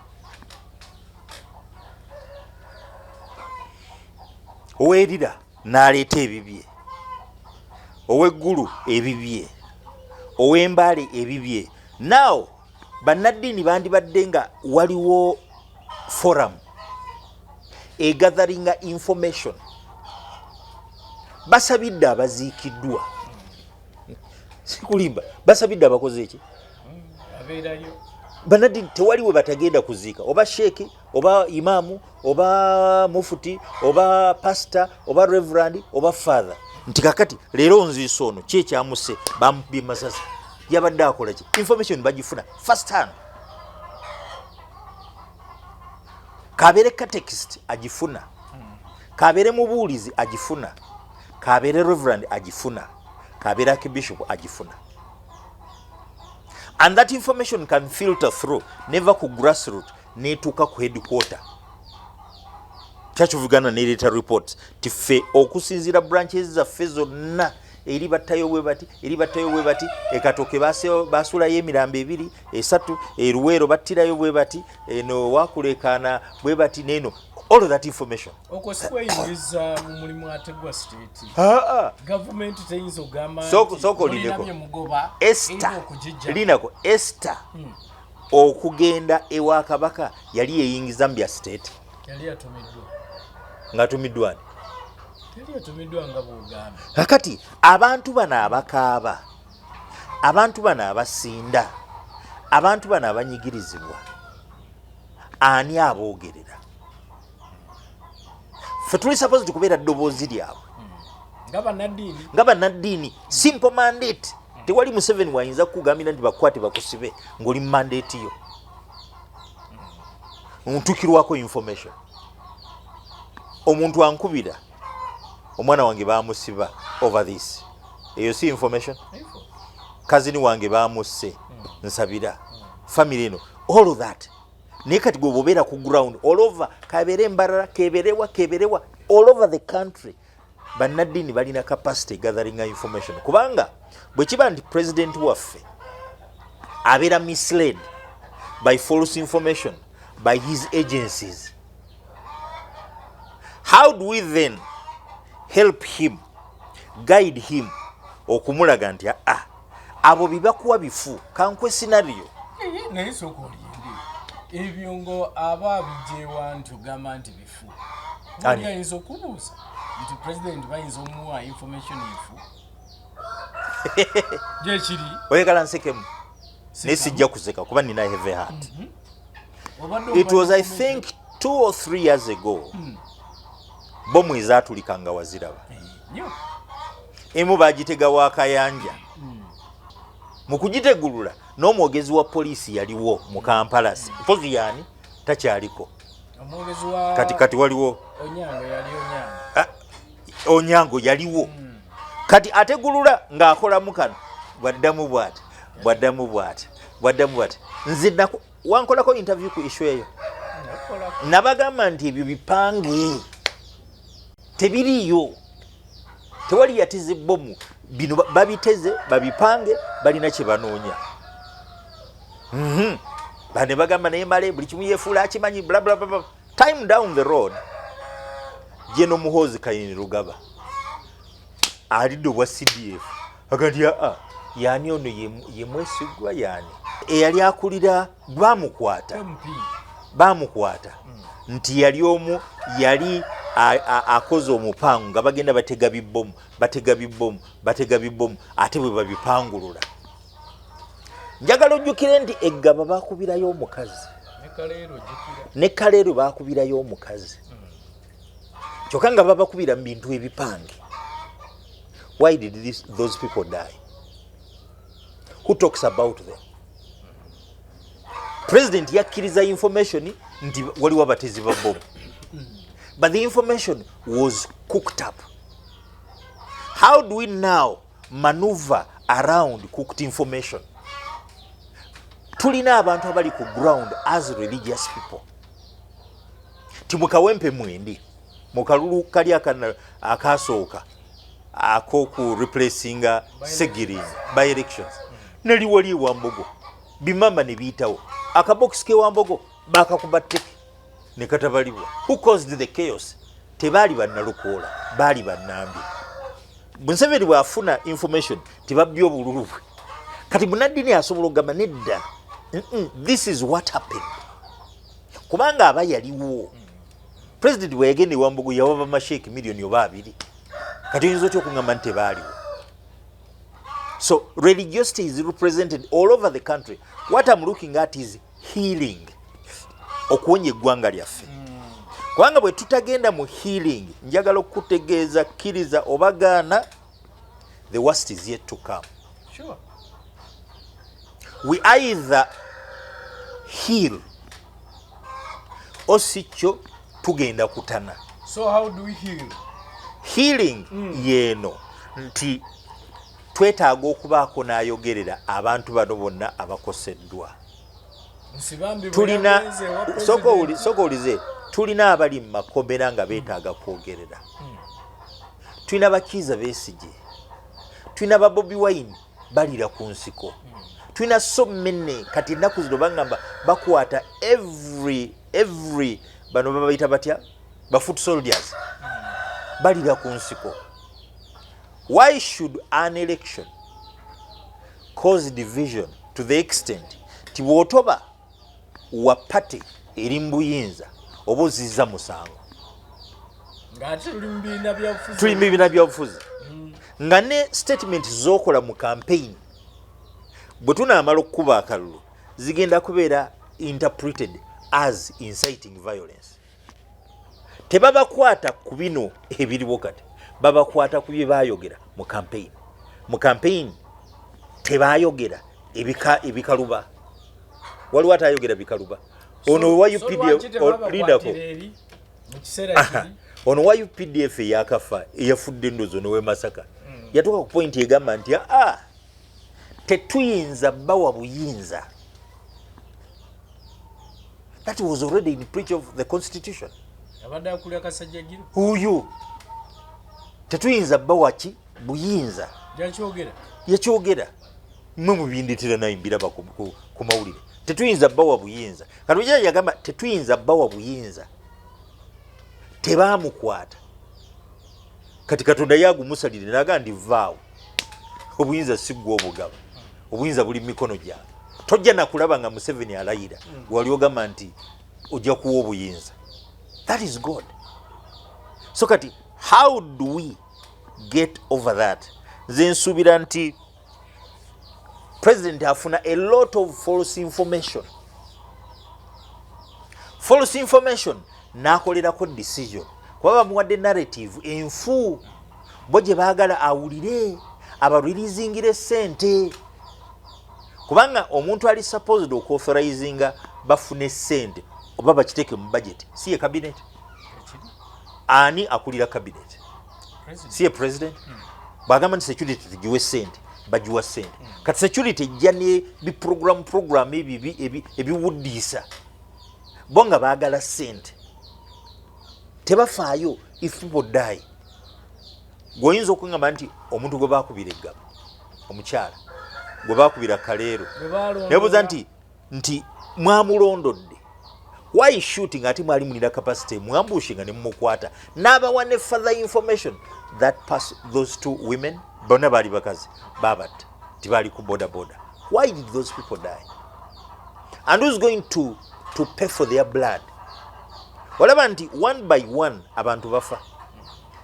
Oweerira n'aleeta ebibye, oweggulu ebibye, ow'embaale ebibye. Now Bannaddiini bandibadde nga waliwo forum gathering information. Basabidde abaziikiddwa, sikulimba, basabidde abakoze eki Bannaddiini tewali we batagenda kuziika, oba sheeki, oba imaamu, oba mufuti, oba pastor, oba reverend, oba father. Nti kakati leero nziisa ono ki ekyamuse bamubye masasi yabadde akola ki? Information bagifuna first hand. Kabeere catechist agifuna, kabeere mubuulizi agifuna, kabeere reverend agifuna, kabeere archbishop agifuna. and that information can filter through never ku grassroot netuuka ku headquarter. Church of Uganda nereeta reports tife okusinzira branches zaffe zonna eri battayo bwe bati ekatoke basulayo emirambo 2 3 eruwero battirayo bwe bati eno wakulekana bwe bati neno all of that information okweyingiza mu mulimu ate gwa state government teyinza ogamba soko linako Esther okugenda ewa kabaka yali yeyingiza mu bya state yali atumiddwa ngatumiddwa yali atumiddwa nga buganda kakati abantu bana abakaaba abantu bana abasinda abantu bana abanyigirizibwa ani aboogerera fe tuli supposed kubeera ddoboozi lyabwe nga bannaddiini simple mandate. Tewali Museveni wayinza kugambira nti bakwate bakusibe ng'oli mu mandate yo ntukirwako information. Omuntu ankubira omwana wange bamusiba over this eyo si information. Kazini wange bamusse nsabira family eno all of that naye kati gwe bobeera ku ground all over kabere mbarara keberewa all over the country. Bannaddiini balina capacity gathering information kubanga bwe kiba nti president waffe abeera misled by false information by his agencies, how do we then help him, guide him okumulaga nti abo bibakuwa bifu kankwe scenario naye soko lindi ebyo ngo aba bijewa ntugamba nti bifu ani ayinza okubuuza nti president bayinza omuwa information ifu jekiri oyagala nsekemu nesijja kuseka kuba nina heavy heart. It was I think 2 or 3 years ago bomu ezatulikanga waziraba emu bagitega wakayanja mu kugitegulula n'omwogezi wa polisi yaliwo mu Kampala mpozi yani takyaliko kati waliwo Onyango yaliwo kati ategulula ng'akolamu kano bwaddamu bwati nze wankolako interview ku issue eyo nabagamba nti ebyo bipange tebiriyo tewali yateze bomu bino babiteze babipange balina kye banoonya bane bagamba naye male buli kimu yefuula akimanyi bla bla bla. Time down the road jeno MUHOOZI Kayini Rugaba alidde obwa CDF agati yani ono ye mwesigwa yani eyali akulira bamukwata nti yali omu yali akoze omupangu nga bagenda batega bibbomu ate bwe babipangulula. Njagala ojjukire nti eggaba bakubirayo omukazi ne kaleero bakubirayo omukazi kyokka nga babakubira mu bintu ebipange. Why did those people die? Who talks about them? President yakkiriza information nti waliwo abatezi ba bomu, but the information was cooked up. How do we now maneuver around cooked information? Tulina abantu abali ku ground as religious people. Timukawempe mwendi mukalulu kali akasooka akoku replacing Segiri by elections nali wali Wambogo bimamba ne bitawo akabox ke Wambogo bakakubatte ne katabalibwa. Who caused the chaos? Tebali bannalukola bali bannambi. Museveni bwafuna information tebabyo bululu kati Bannaddiini asobola okugamba nedda this is what happened kubanga aba yaliwo. President bweyagenda Wambogo yawaba masheki million oba 2 kati oyinza otya okungamba nti tebaaliwo. So religiosity is represented all over the country. What I'm looking at is healing, okuwonya eggwanga lyaffe. Kubanga bwe tutagenda mu healing, njagala okutegeeza kkiriza obagaana, the worst is yet to come. Sure. We either heal or sikyo tugenda kutana. So how do we heal? Healing yeno nti twetaaga okubaako n'ayogerera abantu bano bonna abakoseddwa. Tulina sokolize tulina abali mu makomera nga beetaaga kwogerera. Tulina bakiiza Besigye, tulina ba BOBIWINE balira ku nsiko, tulina so many kati ennaku zino bagamba bakwata every bano babayita batya ba foot soldiers balira ku nsiko. Why should an election cause division to the extent ti bw'otoba wa party eri mu buyinza oba ozizza musango? Tuli mu bibiina byabufuzi nga ne statement z'okola mu campaign bwe tunaamala okukuba akalulu zigenda kubeera interpreted as inciting violence. Tebabakwata ku bino ebiriwo kati, babakwata ku bye baayogera mu campaign. Mu campaign tebaayogera ebikaluba. Waliwo ataayogera bikaluba. Ono wa UPDF lindako. Ono wa UPDF eyakafa eyafudde endozo n'owe Masaka. Yatuuka ku point egamba nti tetuyinza bawa buyinza. That was already in breach of the constitution. Uyu tetuyinza bawa ki buyinza. Yakyogera mwe mubinditira nayimbira ku mawulire. Tetuyinza bawa buyinza. Kati yagamba tetuyinza bawa buyinza. Tebaamukwata. Kati Katonda yagumusalire naga ndi vaawo. Obuyinza siggwa obugaba. Obuyinza buli mikono gyange. Tojja nakulaba nga Museveni alayira. Wali ogamba nti ojja kuwa obuyinza. That is God. So kati how do we get over that? Nze nsuubira nti President afuna a lot of false information. False information n'akolerako decision. Kuba bamuwadde narrative enfu bo gye baagala awulire abalwirizingira ssente. Kubanga omuntu ali supposed okuauthorizinga bafune ssente oba bakiteeke mu budget si ye cabinet. Ani akulira cabinet? Si ye president. Bagamba nti security tugiwe ssente bagiwa ssente. Kati security ejja ne biprogram ebiwuddiisa bo nga baagala ssente. Tebafaayo if people die. Goyinza okungamba nti omuntu gwe baakubira eggama omukyala gwe baakubira kaleero nebuuza nti mwamulondodde. Why shooting ati mwali mulina capacity mwambushinga ne mumukwata n'abawa ne further information that those two women bonna baali bakazi babatta tibaali ku boda. Why did those people die? And who's going to pay for their blood? Walaba nti one by one abantu bafa.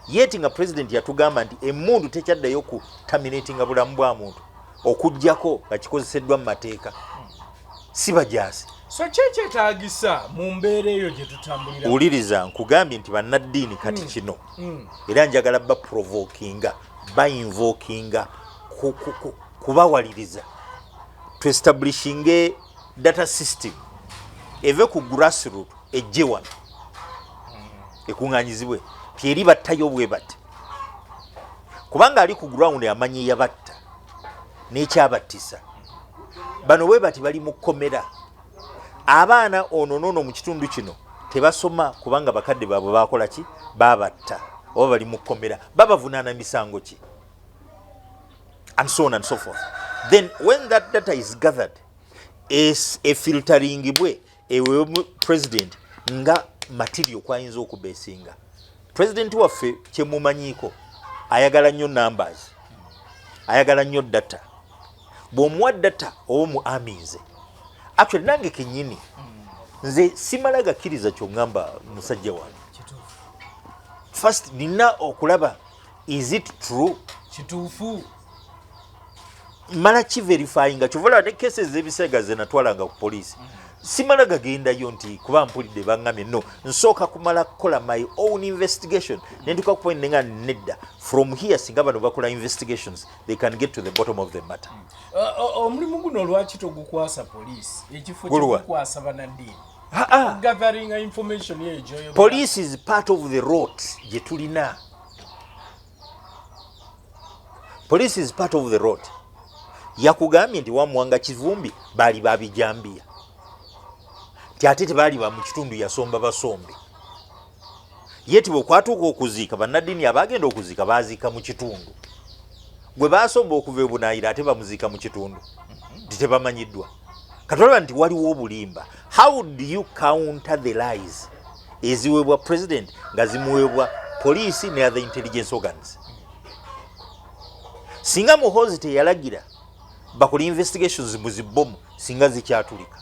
Yeti nga president yatugamba nti emmundu tekyaddayo ku terminating bulamu bwa muntu okujjako nga kikozeseddwa mu mateeka. Si bajaasi. So kyetaagisa mu mbeera eyo gye tutambulira. Wuliriza nkugambye nti bannaddiini kati kino era njagala ba-invokinga kubawaliriza to establishing a data system eve ku grassroot ejje wano ekuŋŋaanyizibwe tyeri battayo bwe bati kubanga ali ku ground amanyi yabatta n'ekyabattisa. Bano bwe bati bali mu kkomera. Abaana ono nono mu kitundu kino tebasoma kubanga bakadde baabwe bakola ki babatta oba bali mu kkomera babavunaana misango ki and so on and so forth. Then when that data is gathered is a filtering bwe ewe president nga material kwayinza okubeesinga. President waffe kyemumanyiiko ayagala nnyo numbers, ayagala nnyo data. Bw'omuwa data oba mu amize actually nange kenyini nze simala gakkiriza kyongamba musajja wange. First nina okulaba is it true kituufu mala kiverifyinga kyovola ne cases ebiseega ze natwalanga ku poliisi simala gagendayo nti kuba mpulidde bangambye no nsooka kumala kukola my own investigation nentuka ku point nenga nedda from here singa bano bakola investigations they can get to the bottom of the matter. Omulimu guno lwaki togukwasa poliisi ekifo kyokukwasa Bannaddiini gathering information yejo? Police is part of the route gye tulina. Police is part of the road. Yakugambye nti wamuwanga kivumbi bali babijambia. Tiatete bali ba mu kitundu yasomba basombe. Yeti bwokwatuuka okuziika bannaddiini abagenda okuziika baziika mu kitundu. Gwe basomba okuva ebunaayira ate bamuziika mu kitundu. Tebamanyiddwa. Katolaba nti waliwo obulimba. How do you counter the lies eziweebwa president nga zimuweebwa police ne other intelligence organs? Singa MUHOOZI teyalagira bakola investigations mu zibbomu singa zikyatulika.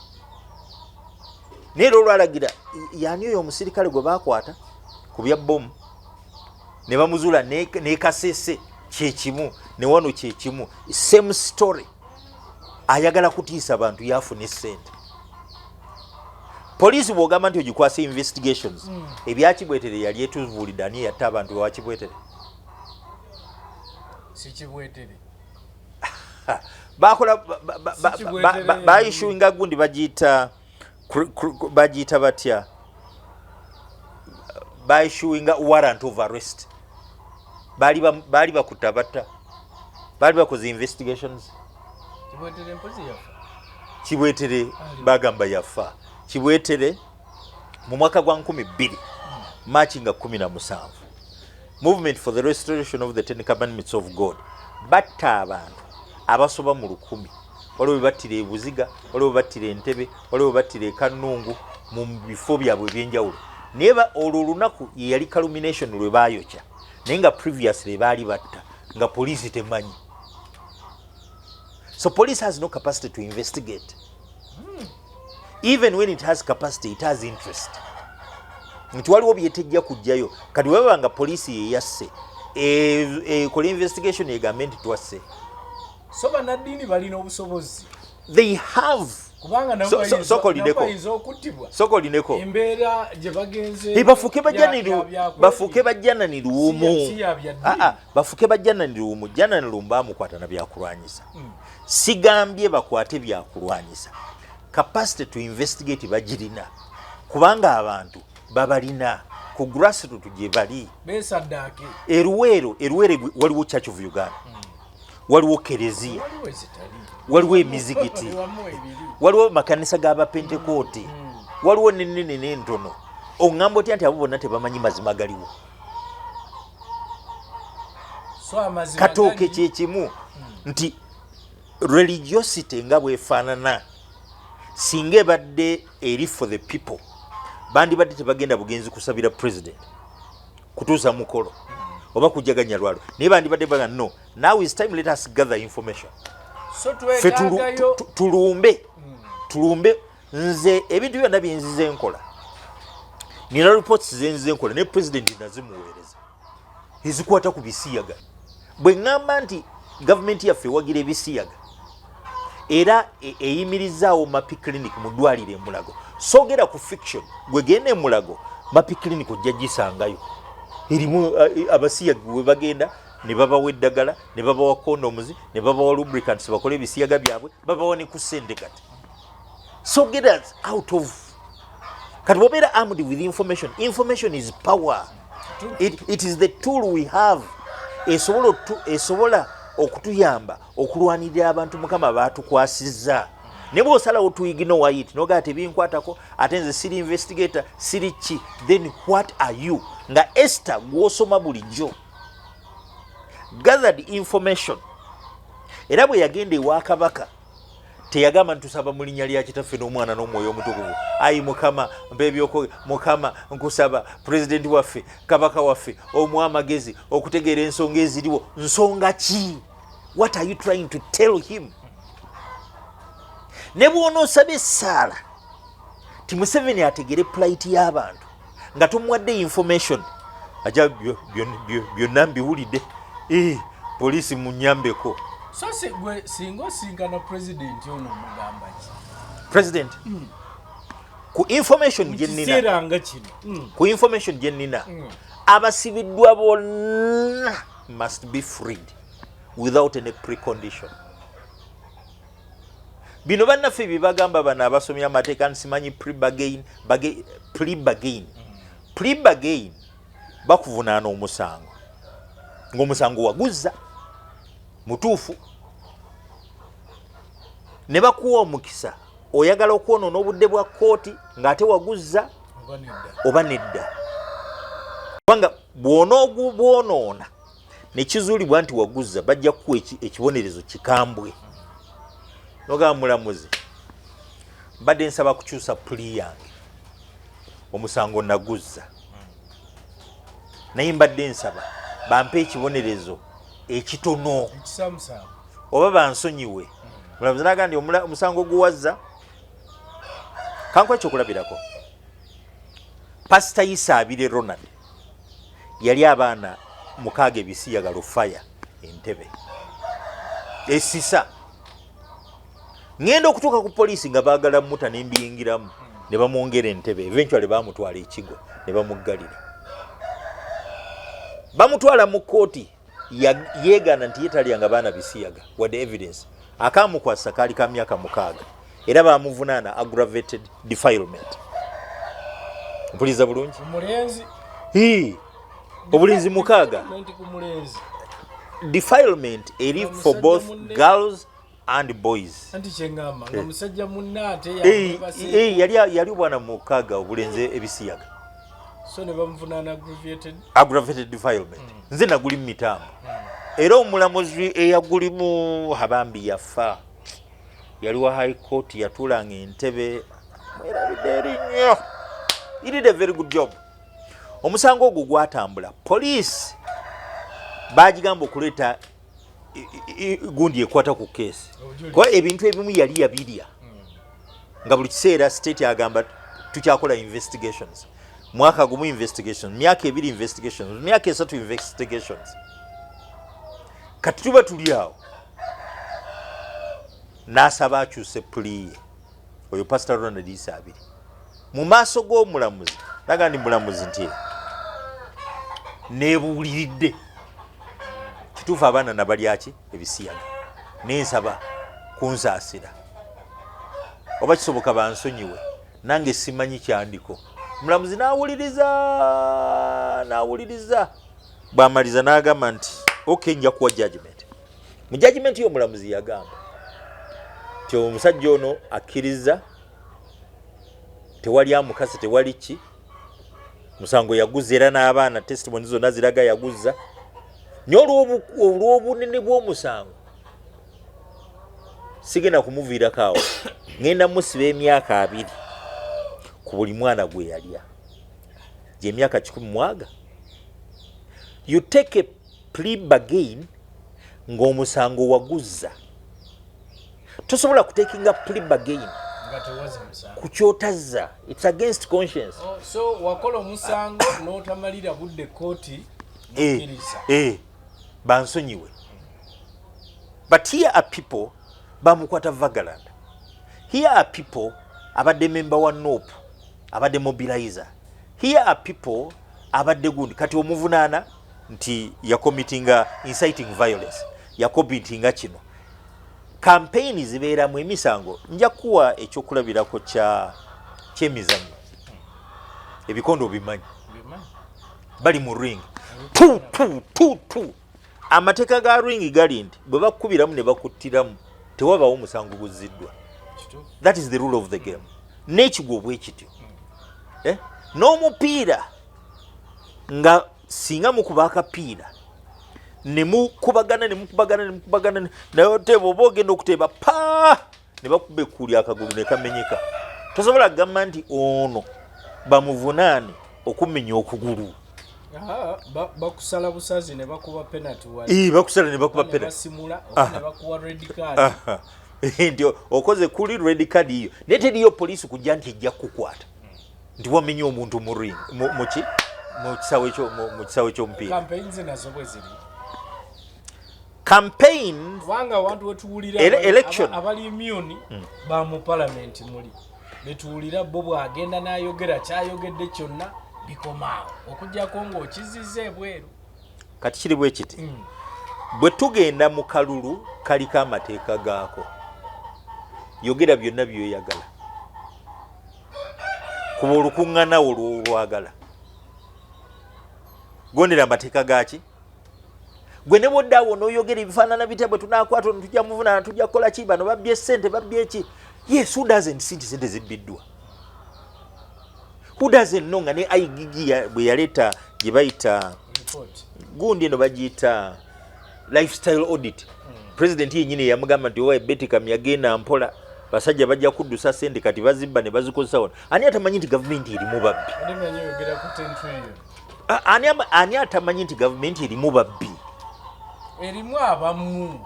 Naye olwalagira yani oyo omusirikale gwe bakwata ku bya bbomu ne bamuzuula ne kasese kyekimu ne wano kyekimu, same story. Ayagala kutiisa abantu yafune ssente. Police bwogamba nti ogikwasa investigations ebyakibwetere yali etubuulidde ani yatta abantu ewakibwetere. Sikibwetere. Bakola bayishuinga gundi bagiyita batya, bayishuinga warrant of arrest. Bali bakuta batta, bali bakoze investigations. Kibwetere bagamba yafa. Kibwetere mu mwaka gwa 2000 March nga 17 Movement for the Restoration of the Ten Commandments of God batta abantu abasoba mu 100. Waliwo battira ebuziga, waliwo battira entebe, waliwo battira ekanungu mu bifo byabwe ebyenjawulo. Naye olwo olunaku ye yali culmination lwe baayokya, naye nga previously baali batta nga poliisi temanyi. So police has no capacity to investigate. Even when it has capacity, it has interest. Nti waliwo byetejja kujjayo. Kati bwebanga nga poliisi yeyasse kola investigation egambe nti twasse. So Bannaddiini balina obusobozi. They have. Kubanga sokolineko embeera gye bagenze bafuke bajjananira omu. Bafuke bajjananira omu. Jjananira omu bamukwata na byakulwanyisa. Sigambye bakwate byakulwanyisa. Capacity to investigate bagirina. Kubanga abantu babalina ku grassroots gye bali. Besaddaake. Eruwero waliwo Church of Uganda. Waliwo Kereziya. Waliwo emizigiti. Waliwo makanisa g'aba Pentekote. Waliwo n'ennene n'entono. Oŋŋamba otya nti abo bonna tebamanyi mazima galiwo. Katooke kyekimu nti religiosity nga bwefaanana singa ebadde eri for the people bandibadde tebagenda bugenzi kusabira president kutuusa mukolo oba kujaganya lwalo, naye bandibadde baga no, now is time, let us gather information. So tulumbe nze ebintu byonna byenzize nkola, nina reports zenzize nkola ne president nazimuweereza ezikwata ku bisiyaga. Bwe ŋŋamba nti gavumenti yaffe ewagira ebisiyaga era eyimirizaawo mapi clinic mu ddwaliro e Mulago, soogera ku fiction, gwe genda e Mulago mapi clinic ojja gisangayo erimu abasiyaga we bagenda ne babawa eddagala, ne babawa condoms, ne babawa lubricants bakole ebisiyaga byabwe, babawa ne ku ssente kati. So get us out of. Kati bwobeera armed with information. Information is power. It is the tool we have. Esobola okutuyamba okulwanirira abantu Mukama baatukwasizza. Ne bw'osalawo tuyigino wayiti nogaa tebinkwatako ate nze siri investigator siri ki, then what are you? Nga Esther gw'osoma bulijjo gathered information. Era bwe yagenda ewa Kabaka teyagamba ntusaba mu linnya lya Kitaffe n'Omwana n'Omwoyo Omutukuvu. Ayi Mukama mpa ebyoko, Mukama nkusaba president waffe, Kabaka waffe omuwa amagezi okutegeera ensonga eziriwo. Nsonga ki? What are you trying to tell him? Ne bw'onoosaba essaala ti Museveni ategere plight y'abantu nga tumuwadde information aja byonna mbiwulidde, poliisi munnyambeko. So singa osinkana president ono mugamba ki? President ku information gye nnina abasibiddwa bonna must be freed without any precondition. Bino bannaffe bibagamba bano abasomya amateeka nsimanyi plea-bargain bakuvunaana omusango ng'omusango waguzza mutuufu ne bakuwa omukisa oyagala okwonoona obudde bwa kkooti ng'ate waguzza oba nedda kubanga bw'onoonoona ne kizuulibwa nti waguzza bajja kukuwa ekibonerezo kikambwe nogamba mulamuzi mbadde nsaba kukyusa puli yange omusango naguzza naye mbadde nsaba bampe ekibonerezo ekitono oba bansonyiwe mulamuzi naga ndi omusango guwazza kankuwa ekyokulabirako pasita Isa Abire Ronald yali abaana 6 ebisiyagalo faya Entebbe esisa ngenda okutuuka ku poliisi nga baagala muta ne mbiyingiramu ne bamwongera Entebbe eventually bamutwala ekigwa ne bamuggalira bamutwala mu kkooti yeegaana nti yetalyanga baana bisiyaga wadde evidence akamukwasa kaali ka myaka 6 era bamuvunaana aggravated defilement mpuliriza bulungi obulinzi 6 defilement eri for both girls and boys yali bwana 6 obulenzi ebisiyaga aggravated defilement nze naguli mu mitambo era omulamuzi eyagulimu Habambi yafa yali wa high court yatulanga Entebbe mwerabidde erinnya he did a very good job omusango ogwo gwatambula poliisi bagigamba okuleeta gundi ekwata ku keesi kuba ebintu ebimu yali yabirya nga buli kiseera state agamba tukyakola investigations mwaka gumu investigations myaka 2 investigations myaka 3 investigations kati tuba tuli awo n'asaba akyuse puli oyo pastor Ronald Isa Abire mu maaso g'omulamuzi naga ndi mulamuzi nti nebuuliridde kituufu abaana nabalyaki ebisiyaga nensaba kunsaasira oba kisoboka bansonyiwe nange simanyi kyandiko mulamuzi n'awuliriza bw'amaliza n'agamba nti okay nja kuwa judgment mu judgment yo mulamuzi yagamba ti omusajja ono akkiriza tewali amukase tewali ki musango yaguzza era n'abaana testimony zonna ziraga yaguzza nye olw'obunene bw'omusango sigenda kumuviirako awo ngenda musiba emyaka 2 ku buli mwana gwe yalya gy'emyaka 100 mwaga you take a plea bargain ng'omusango waguzza tosobola kutekinga plea bargain kukyotazza it's against conscience so wakola omusango n'otamalira budde kooti bansonyiwe but here are people bamukwata vagaland here are people abadde member wa NOP abadde mobilizer here are people abadde gundi kati omuvunaana nti yakomitinga inciting violence yakomitinga kino campaign zibeeramu emisango nja kuwa ekyokulabirako ky'emizannyo ebikondo bimanyi bali mu ring tu amateeka ga ring gali nti bwe bakubiramu ne bakuttiramu tewabawo omusango guzziddwa that is the rule of the game n'ekigwo bwekityo n'omupiira nga singa mukuba akapiira nemukubagana naye oteeba oba ogenda okuteeba pa ne bakuba ekkuli akagulu ne kamenyeka tosobola kugamba nti ono bamuvunaane okumenya okugulu bakusala busazi ne bakuba penalty bakusala ne bakuba penalty ne bakuwa red card nti okoze kuli red card iyo naye teriyo poliisi kujja nti ejja kukwata nti wamenya omuntu mu ring mu kisawe ky'omupiira campaign wanga abantu wetuwulira election abali immune ba mu parliament muli betuwulira bo bwagenda n'ayogera kyayogedde kyonna bikomaawo okujjako ng'okizize bweru kati kiri bwe kiti bwe tugenda mu kalulu kaliko amateeka gaako yogera byonna byoyagala kuba olukuŋŋaana olwagala gondera amateeka gaaki gwe ne boddawo n'oyogera ebifaanana bitya bwe tunaakwata ono tujja muvunana tujja kukola ki bano babbye ssente babbye ki yes who doesn't see nti ssente zibbiddwa who doesn't know nga ne aigigi bwe yaleeta gye bayita gundi eno bagiyita lifestyle audit president yennyini yamugamba nti owa ebetikam yagenda mpola basajja bajja kuddusa ssente kati bazibba ne bazikozesa wano ani atamanyi nti gavumenti erimu babbi ani atamanyi nti gavumenti erimu babbi erimu abamu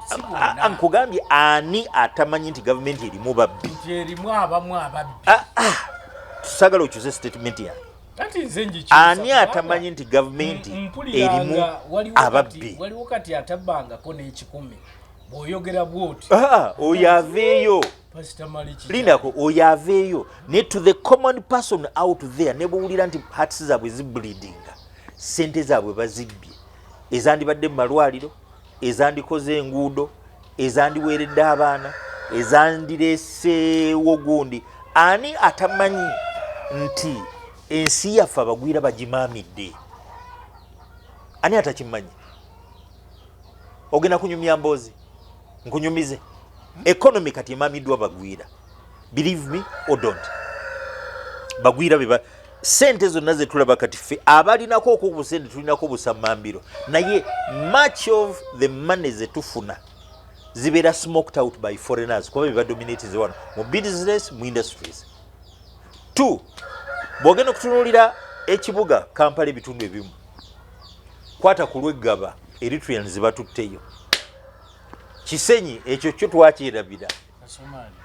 nkugambye ani atamanyi nti gavumenti erimu babbi erimu abamu ababbi tusagala okyuse statement yange ani atamanyi nti gavumenti erimu ababbi waliwo kati atabbangako n'ekikumi bw'oyogera bw'oti oyo aveeyo lindako oyo aveeyo ne to the common person out there ne bwowulira nti hearts zaabwe zibleedinga ssente zaabwe bazibbye ezandibadde mu malwaliro ezandikoze enguudo ezandiweeredde abaana ezandireeseewo gundi ani atamanyi nti ensi yaffe abagwira bagimaamidde ani atakimanyi ogenda kunyumya mboozi nkunyumize economy kati emaamiddwa bagwira believe me or don't bagwira beba sente zonna zetulaba kati ffe abalinako okubusente tulinako busamambiro naye much of the money zetufuna zibeera smoked out by foreigners kuba biba dominated wano mu business mu industries. 2 bwogenda okutunuulira ekibuga Kampala ebitundu ebimu kwata ku lweggaba Eritreans batutteyo Kisenyi ekyo kyo twakyerabira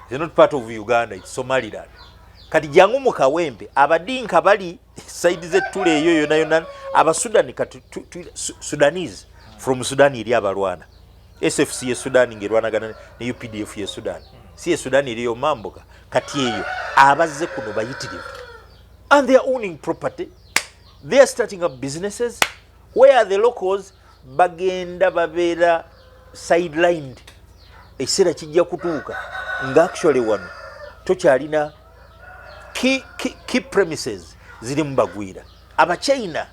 they're not part of Uganda, it's Somaliland. Kati jangu mu Kawempe abadinka bali side zettule eyo yona yona abasudani kati Sudanese from Sudan eri abalwana SFC ye Sudan ngerwanagana ne UPDF ye Sudan si ye Sudan eri mamboka kati eyo abazze kuno bayitirivu and they are owning property, they are starting up businesses where the locals bagenda babeera sidelined ekiseera kijja kutuuka nga actually wano tokyalina key premises ziri mu bagwira abachina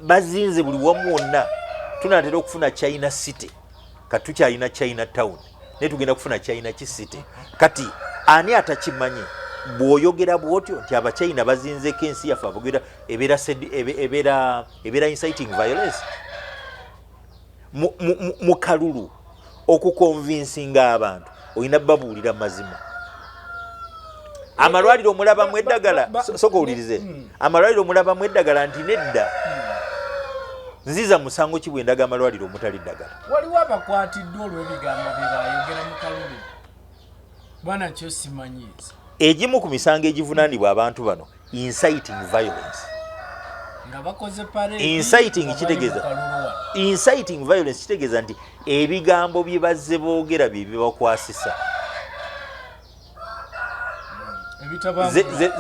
bazinze buli wamu wonna tunatera okufuna China City kati tukyalina China Town ne tugenda kufuna China City kati ani atakimanyi bw'oyogera bw'otyo nti abachina bazinzeko ensi yaffe abagwira ebeera inciting violence mu kalulu okukonvinsinga abantu olina babuulira mazima amalwaliro omulabamu eddagala soka owulirize amalwaliro omulabamu eddagala nti nedda nziza musango ki bwendaga amalwaliro omutali ddagala waliwo abakwatiddwa olw'ebigambo bye bayogera mu kalulu bwana kyo simanyiiza egimu ku misango egivunaanibwa abantu bano inciting violence nga bakoze parade inciting violence kitegeeza nti ebigambo bye bazze boogera bye bibakwasisa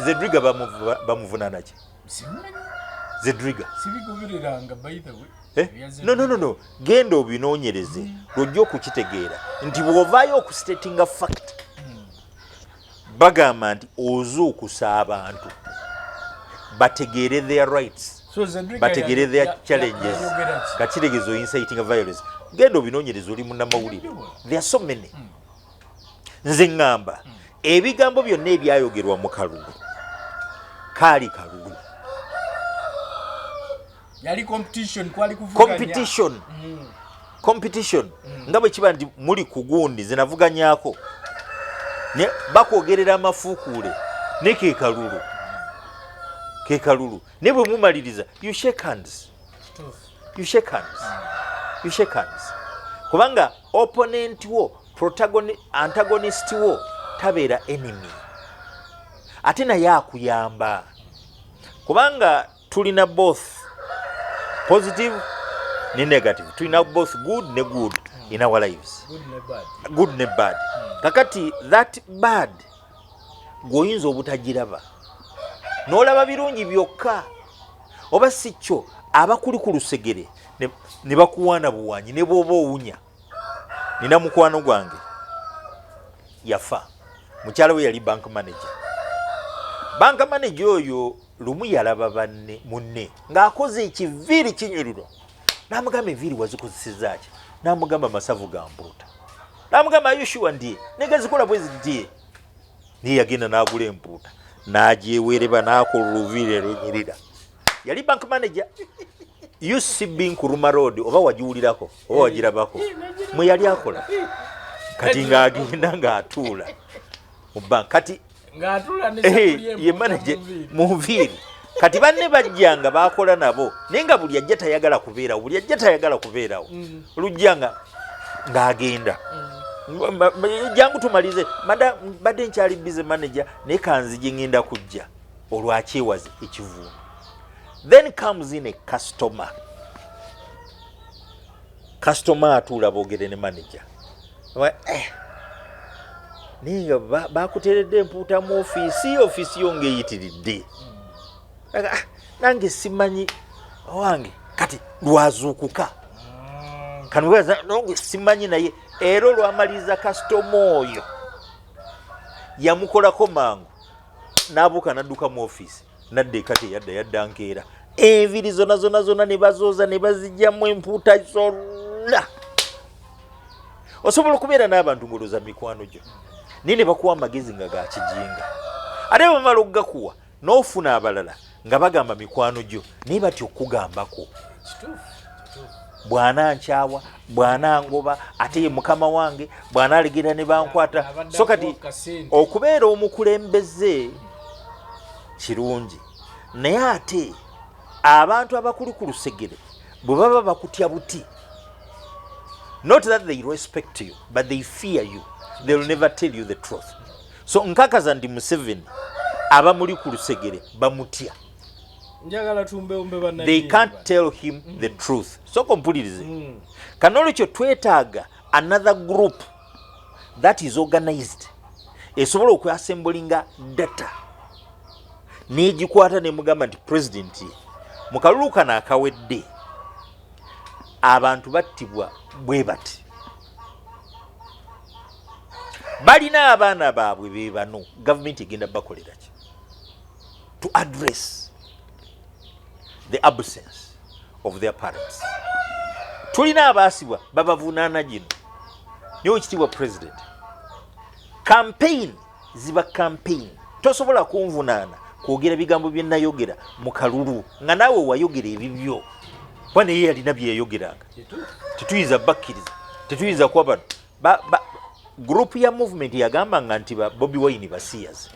Zedriga bamuvunaana ki Zedriga sibigobereranga by the way no genda obinoonyereze lwojja okukitegeera nti bw'ovaayo okustatinga fact bagamba nti ozuukusa abantu bategeere their rights bategeere their challenges kakitegeezo inciting violence genda obinoonyereze oli munnamawulire there are so many nze ngamba ebigambo byonna ebyayogerwa mu kalulu kaali kalulu yali competition kwali kuvuganya competition nga bwe kiba nti muli ku gundi zinavuganyako ne bakwogerera amafuukuule ne ke kalulu ne bwe mumaliriza you shake hands kubanga opponent wo antagonist wo tabeera enemy ate naye akuyamba kubanga tulina both positive ne negative tulina both good ne good in our lives good ne bad kakati that bad gwoyinza obutajiraba n'olaba birungi byokka oba si kyo abakuli ku lusegere ne bakuwaana buwanyi ne bw'oba owunya nina mukwano gwange yafa mukyala we yali bank manager oyo lumu yalaba munne ng'akoze ekiviiri kinyurirwa namugamba enviiri wazikozesezza ki namugamba masavu ga mpuuta namugamba ayushuwa ndiye negazikola bwezi ndiye niye yagenda n'agula empuuta n'agyewereba n'akola oluviiri lunyirira yali bank manager UCB Nkuruma Road oba wagiwulirako oba wagirabako mwe yali akola kati ng'agenda ng'atuula mu bank kati ye manager mu nviiri kati banne bajjanga bakola nabo naye nga buli ajja tayagala kubeerawo lujjanga ng'agenda jangu tumalize badde nkyali bize manager naye kanzije ngenda kujja olwakyewaze ekivuuno. Then comes in a customer atuula boogere ne manager ninga bakuteredde empuuta mu ofiisi yo ng'eyitiridde nange simanyi owange kati lwazuukuka kanwebaza nange simanyi naye era olwamaliza kasitoma oyo yamukolako mangu n'abuuka n'adduka mu ofiisi nadde kati yadda nkeera enviiri zonna ne bazooza ne bazijjamu empuuta zonna osobola okubeera n'abantu ngoloza mikwano gyo naye ne bakuwa amagezi nga ga kijinga ate bamala okugakuwa n'ofuna abalala nga bagamba mikwano gyo naye batya okugambako bwana nkyawa bwana ngoba ate ye mukama wange bwana alegera ne bankwata so kati okubeera omukulembeze kirungi naye ate abantu abakulu ku lusegere bwe baba bakutya buti not that they respect you but they fear you they will never tell you the truth so nkakaza ndi Museveni abamuli ku lusegere bamutya they can't tell him the truth so kompulirize kanolekyo twetaaga another group that is organized esobola okwassemblinga data negikwata nemugamba nti president mu kalulu kano akawedde abantu battibwa bwe bati balina abaana baabwe be bano gavumenti egenda bakolera ki to address the absence of their parents. Tulina abaasibwa babavunaana gino niyo ekitiibwa president campaign ziba campaign tosobola kunvunaana kwogera bigambo bye nayogera mu kalulu nga naawe wayogera ebibyo kuba naye yalina bye yayogeranga tetuyinza bakkiriza tetuyinza kuba bano group ya movement yagambanga nti Bobi Wine basiyazi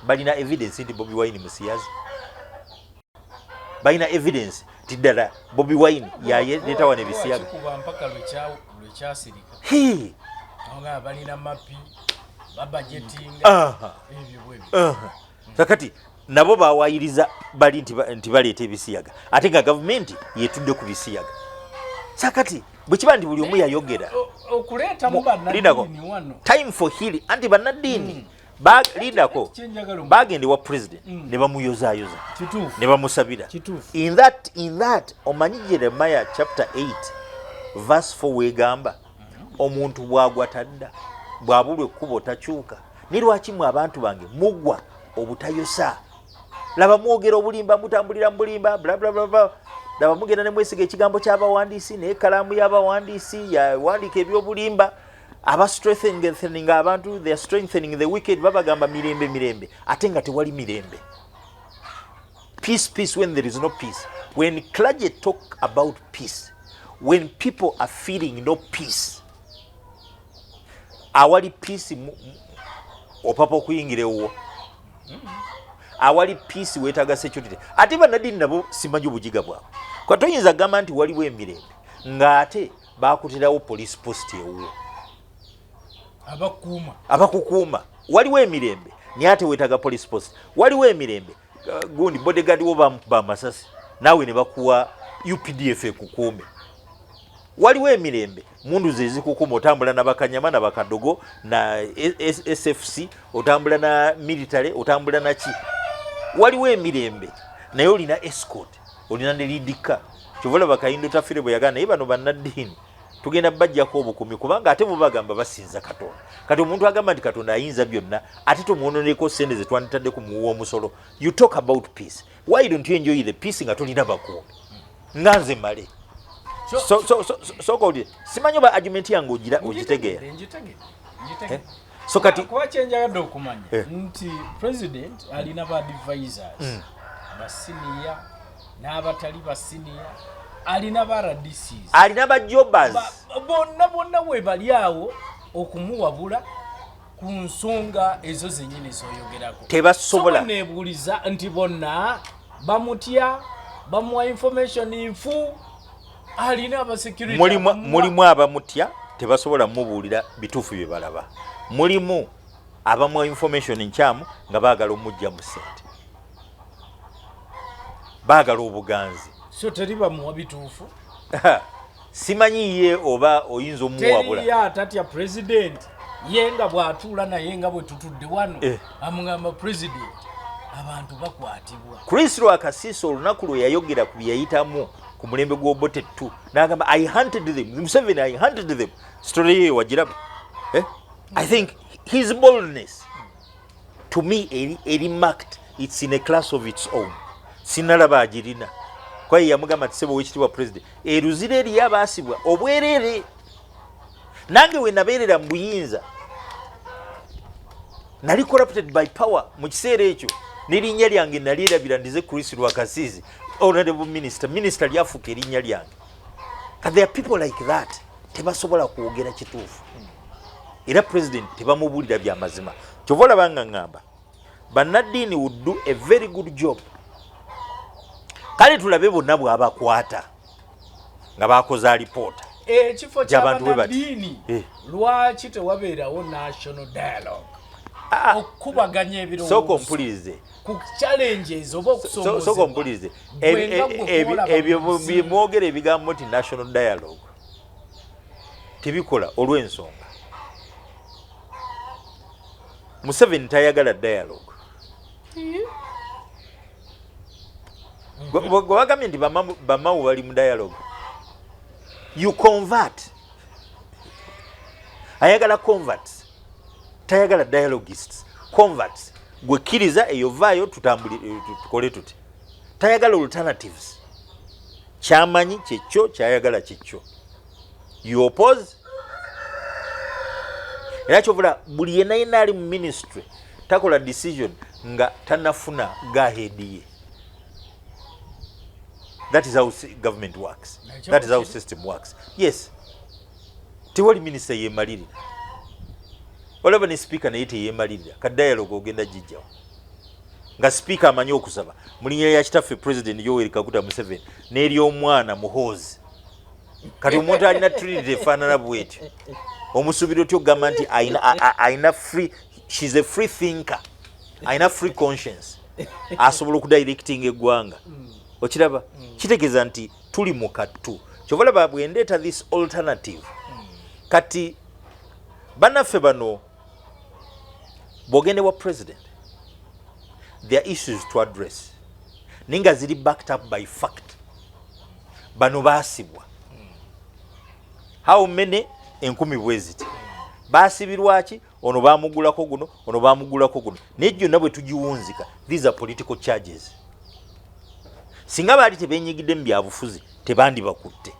balina evidence nti Bobi Wine musiyazi balina evidence nti ddala Bobi Wine yaleeta wano ebisiyaga mpaka lwekyasirika balina mapi babudgetinga ebyo bwebyo kakati nabo bawayiriza bali nti baleeta ebisiyaga ate nga gavumenti yetudde ku bisiyaga sakati bwe kiba nti buli omu yayogera okuleeta mu Bannaddiini wano time for healing anti Bannaddiini lindako bagende wa president ne bamuyozaayoza ne bamusabira in that omanyi Jeremiah chapter 8 verse 4 wegamba omuntu bwagwa tadda bwabulwa ekkubo takyuka ni lwaki mu abantu bange mugwa obutayosa laba mwogera obulimba mutambulira mu bulimba bla bla bla laba mugenda ne mwesiga ekigambo ky'abawandiisi naye kalaamu y'abawandiisi yawandiika ebyobulimba aba strengthening abantu they are strengthening the wicked babagamba mirembe ate nga tewali mirembe peace when there is no peace when clergy talk about peace when people are feeling no peace awali peace opapa okuyingirewo awali peace wetaaga security ate Bannaddiini nabo simanyi obugiga bwabwe kwa toyinza gamba nti waliwo emirembe ng'ate baakutirawo police post ewuwo abakukuuma waliwo emirembe naye ate weetaaga police post waliwo emirembe gundi bodyguard wo bamukuba amasasi naawe ne bakuwa UPDF ekukuume waliwo emirembe mundu ze zikukuuma otambula na bakanyama na bakadogo na SFC otambula na military otambula na ki waliwo emirembe naye olina escort olina ne lidika kyovola bakayindo tafire bwe yagana naye bano Bannaddiini tugenda bajjako obukumi kubanga ate bubagamba basinza Katonda kati omuntu agamba nti Katonda ayinza byonna ate tomwononeko sente ze twanditadde ku muwuwa omusolo you talk about peace why don't you enjoy the peace nga tolina bakuumi nga nze male so kodi simanyo ba argument yangu ogitegeera so kati kwa chenjagadde okumanya nti president alina ba advisors ba senior n'abatali ba senior alina ba RDCs alina ba jobbers bonna we bali awo okumuwabula ku nsonga ezo zennyini z'oyogerako tebasobola nebuuliza nti bonna bamutya bamuwa information infu alina aba security mulimu abamutya tebasobola mubuulira bituufu bye balaba mulimu abamuwa information nkyamu nga baagala omujja mu ssente baagala obuganzi so teri bamuwa bituufu simanyi ye oba oyinza omuwabula teri atatya president yenga bw'atuula naye nga bwe tutudde wano amugamba president abantu bakwatibwa Chris Lwakasiisa olunaku lwe yayogera ku bye yayitamu ku mulembe gw'Obote 2 n'agamba I hunted them Museveni I hunted them story ye wagiraba I think his boldness to me eri marked it's in a class of its own sinalaba agirina kwa yamugamba tisebo wekitibwa president eruzire eri abaasibwa obwerere nange we nabeerera mu buyinza nali corrupted by power mu kiseera ekyo n'erinnya lyange nalirabira ndize Chris Lwakasiisi honorable minister lyafuuka erinnya lyange there are people like that tebasobola kwogera kituufu era president tebamubuulira byamazima kyova olaba nga ngamba Bannaddiini would do a very good job kale tulabe bonna bw'abakwata nga bakoze alipoota ekifo kya Bannaddiini lwaki tewabeerawo national dialogue okubaganya ebirowoozo soko mpulirize ku challenges oba okusomozebwa soko mpulirize ebyo Mwogere ebigambo nti national dialogue tebikola olw'ensonga Museveni tayagala dialogue gwagambye nti bamawu bali mu dialogue you convert ayagala converts tayagala dialogists converts gwekkiriza eyovaayo tukole tuti tayagala alternatives kyamanyi kyekyo kyayagala kyekyo you oppose era kyovula buli yenayina ali mu ministry takola decision nga tanafuna gaheedi ye that is how government works that is how system works yes tewali minister yemalirira olaba ne speaker naye teyemalirira ka dialogue ogenda jijjawo nga speaker amanyi okusaba mulinnya ya kitaffe president Yoweri Kaguta Museveni n'ery'omwana MUHOOZI kati omuntu alina trinity efaanana bwetyo omusubiri otyo ogamba nti ayina free she's a free thinker ayina free conscience asobola okudirecting eggwanga okiraba kitegeeza nti tuli mu kattu kyova olaba bwendeeta this alternative kati bannaffe bano bw'ogende wa president there are issues to address ninga ziri backed up by fact bano baasibwa how many enkumi bweziti baasibirwaki ono baamugulako guno ono baamugulako guno naye gyonna bwe tugiwunzika these are political charges singa baali tebenyigidde mu byabufuzi tebandibakutte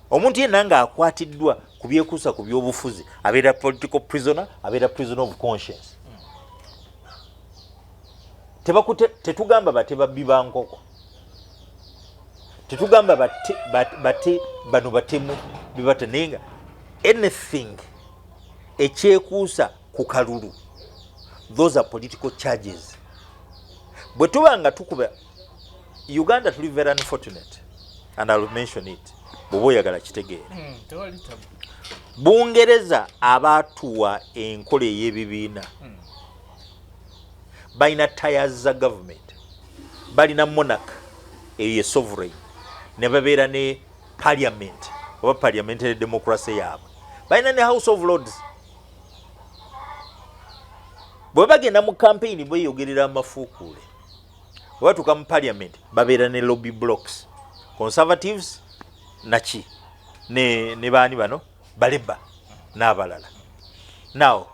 omuntu yenna nga akwatiddwa ku byekuusa ku byobufuzi abeera political prisoner abeera prisoner of conscience tebakutte tetugamba bate babbi ba nkoko tetugamba bate bano batemu bibata nenga anything ekyekuusa ku kalulu those are political charges bwe tuba nga tukuba Uganda tuli very unfortunate and I'll mention it bw'oba oyagala kitegeere Bungereza abatuwa enkola ey'ebibiina balina tires za government balina monarch eyo sovereign ne babeera ne parliament oba parliamentary democracy yaabwe balina ne house of lords bwe bagenda mu campaign bweyogerera amafuukuule oba tuka mu parliament babeera ne lobby blocks conservatives nachi ne baani bano baleba n'abalala now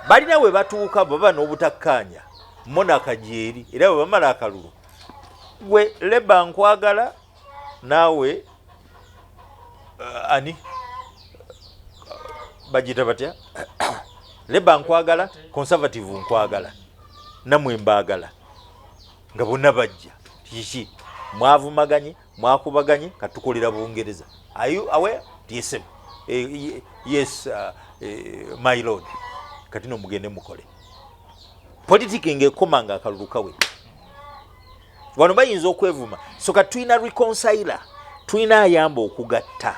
balina we batuuka baba n'obutakkaanya monaka gyeri era bwe bamala akalulu gwe leba nkwagala naawe ani bajita batya Labour nkwagala Conservative nkwagala namwe mbagala nga bonna bajja kiki mwavumaganye mwakubaganye katukolera Bungereza. Are you aware? Yes, yes, my lord. Katino mugende mukole. Politiki ngekomanga akalulukawe. Wano bayinza okwevuma. So katwina reconciler. Twina ayamba okugatta.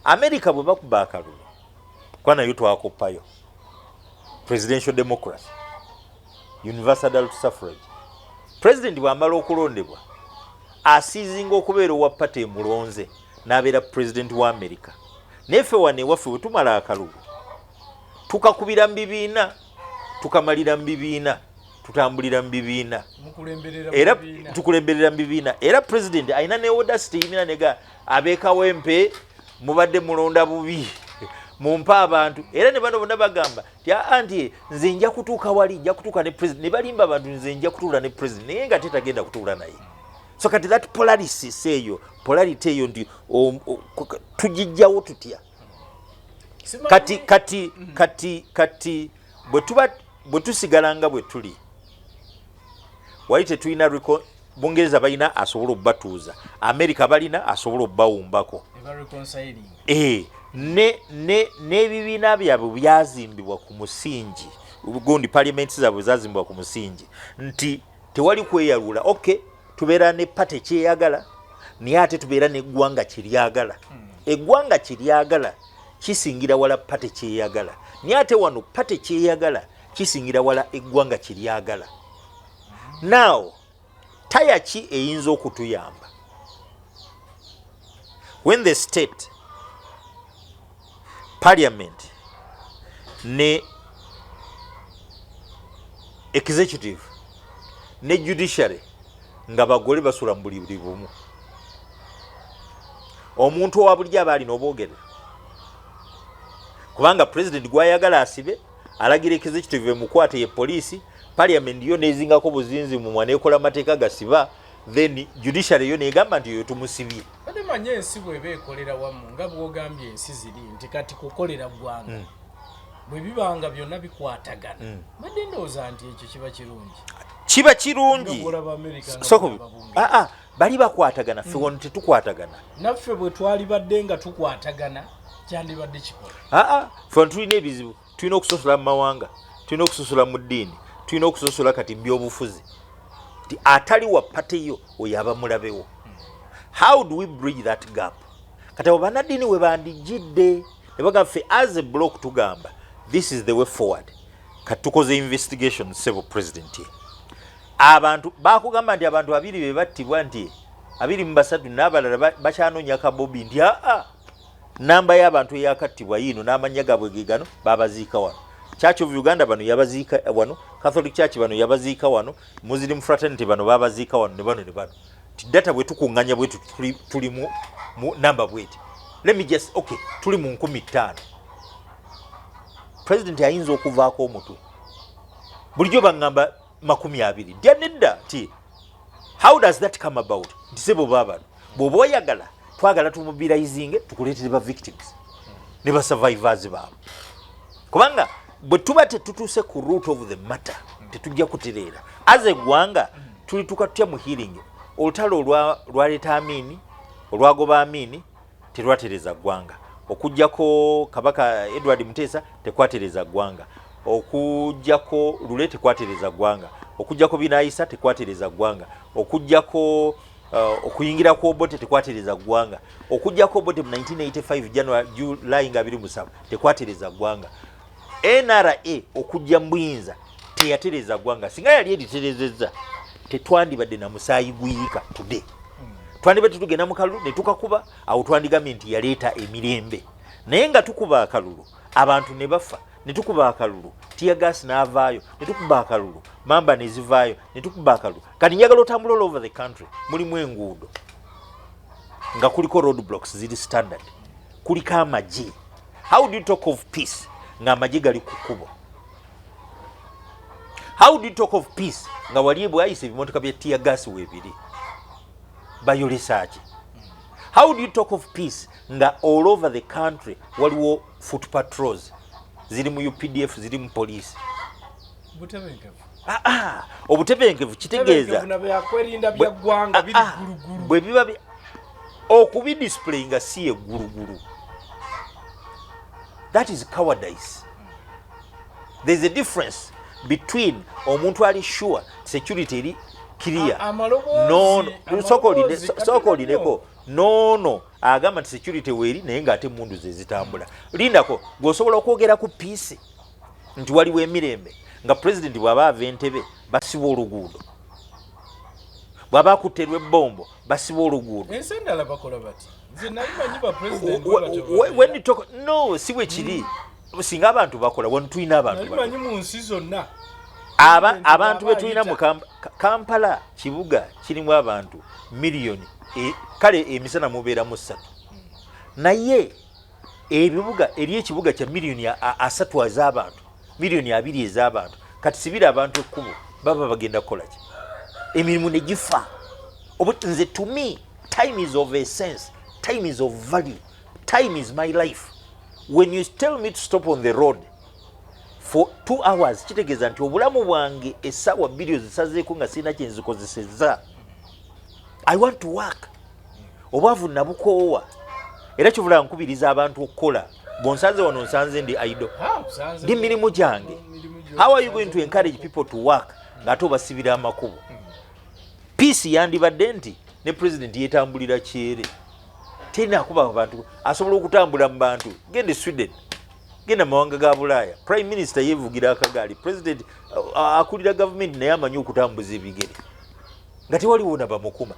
America bwe bakuba akalulu. Kwana yuto akopayo. Presidential democracy. Universal adult suffrage. President bwamala okulondebwa asizinga okubeera owa pate emulonze n'abeera president wa America. Nefe wane waffe bwe tumala akalulu tukakubira mu bibiina tukamalira mu bibiina tutambulira mu bibiina era tukulemberera mu bibiina era president alina ne audacity yimina nega abeekawempe mubadde mulonda bubi mumpa abantu era ne bano bonna bagamba tya anti nze nja kutuuka wali nja kutuuka ne president ne balimba abantu nze nja kutuula ne president naye nga tetagenda kutuula naye. So kati that polarity eyo ndi tugijjawo tutya kati bwe tusigalanga bwe tuli wali tetulina Bungereza balina asobola obbatuuza America balina asobola obbawumbako n'ebibiina byabwe byazimbibwa ku musingi gundi parliament zaabwe zazimbibwa ku musingi nti tewali kweyalula. Okay, tubeera ne pate kyeyagala naye ate tubeera n'eggwanga kiryagala. Eggwanga kiryagala kisingira wala pate kyeyagala naye ate wano pate kyeyagala kisingira wala eggwanga kiryagala. Now taya ki eyinza okutuyamba when the state parliament ne executive ne judiciary nga bagole basula mbuli bumu omuntu owa buli aba alina obwogere kubanga president gwayagala asibe alagira executive emukwate ye police parliament yo nezingako buzinzi mu mwana ekola mateeka gasiba then judiciary yo negamba nti yo tumusibye. Bade manye ensi bwebe ekolera wamu nga bwogambye ensi ziri nti kati kukolera ggwanga bwe bibanga byonna bikwatagana bade ndowooza nti ekyo kiba kirungi soko bali bakwatagana ffe wano tetukwatagana naffe bwe twali badde nga tukwatagana kyandibadde kikola ffe wano tulina ebizibu tulina okusosola mu mawanga tulina okusosola mu ddiini tulina okusosola kati byobufuzi ti atali wa pateyo oyo aba mulabewo. How do we bridge that gap? Kati abo bannaddiini we bandijjidde ne bagamba ffe as a block tugamba this is the way forward. Kati tukoze investigation sebo president abantu bakugamba nti abantu abiri be battibwa nti 23 n'abalala bakyanoonya kabobi nti namba y'abantu eyakattibwa yino n'amanya gaabwe gegano babaziika wano. Church of Uganda bano yabaziika wano, Catholic Church bano yabaziika wano, Muslim fraternity bano babaziika wano ne bano. Data bwe tukunganya bwe tuli mu number bweti. Let me just tuli mu 15. President ayinza okuvaako omutwe. Bulijjo bangamba 20. Dyanedda ti how does that come about? Disebo baba. Bwoba oyagala twagala tumumobilizinge tukuleetere ba victims ne ba survivors baabo. Kubanga bwe tuba tetutuuse ku root of the matter tetujja kutereera. As eggwanga tuli tukatya mu healing. Olutalo lwaleeta Amini olwagoba Amini terwatereza ggwanga. Okujjako Kabaka Edward Muteesa tekwatereza ggwanga. Okujjako Lule tekwatereza ggwanga. Okujjako Binaisa tekwatereza ggwanga. Okujjako okuyingira ku Obote tekwatereza ggwanga. Okujjako Obote mu 1985 January July 27 tekwatereza ggwanga. NRA okujja Mbuyinza teyatereza ggwanga. Singa yali editerezezza tetwandibadde na musaayi guyika today. Twandibadde tugenda mu kalulu ne tukakuba awo twandigambye nti yaleeta emirembe. Naye nga tukuba akalulu abantu ne bafa ne tukuba akalulu tear gas n'avaayo ne tukuba akalulu mamba ne zivaayo ne tukuba akalulu. Kati njagala otambula all over the country mulimu enguudo nga kuliko road blocks ziri standard kuliko amagi. How do you talk of peace nga amagi gali ku kkubo? How do you talk of peace nga wali bwayise ebimotoka bya tear gas weebiri bayolesa ki? How do you talk of peace nga all over the country waliwo foot patrols ziri mu UPDF ziri mu police? Obutebenkevu kitegeeza bwe biba okubidisplay nga si eggulugulu. That is cowardice. There's a difference between omuntu ali sure security eri clear. No, agamba nti security weeri naye ng'ate mundu ze zitambula. Lindako gwosobola okwogera ku peace nti waliwo emirembe nga president bw'aba ava entebe basiba oluguudo, bw'aba akuterwa ebbombo basiba oluguudo. When you talk, no, si bwe kiri. Singa abantu bakola wano tulina abantu betulina mu Kampala kibuga kirimu abantu miliyoni kale emisana mubeeramu 3 naye ebibuga eri ekibuga kya miliyoni 3 ez'abantu miliyoni 2 ez'abantu kati sibira abantu ekkubo baba bagenda kukola ki emirimu ne gifa. Nze to me time is of essence, time is of value, time is my life. When you tell me to stop on the road for 2 hours kitegeeza nti obulamu bwange essaawa 2 zisazeeko nga sirina kye nzikozesezza. I want to work. Obwavu nabukoowa era kyovula nkubiriza abantu okukola. Bonsanze wano nsanze ndi idle ndi mirimu gyange. How are you going to encourage people to work ng'ate obasibira amakubo? Peace yandibadde nti ne president yeetambulira kyere tena kuba abantu asobola okutambula mu bantu. Genda Sweden, genda mawanga ga Bulaaya, prime minister yevugira akagaali, president akulira government naye amanyi okutambuza ebigere nga tewaliwo na bamukuma.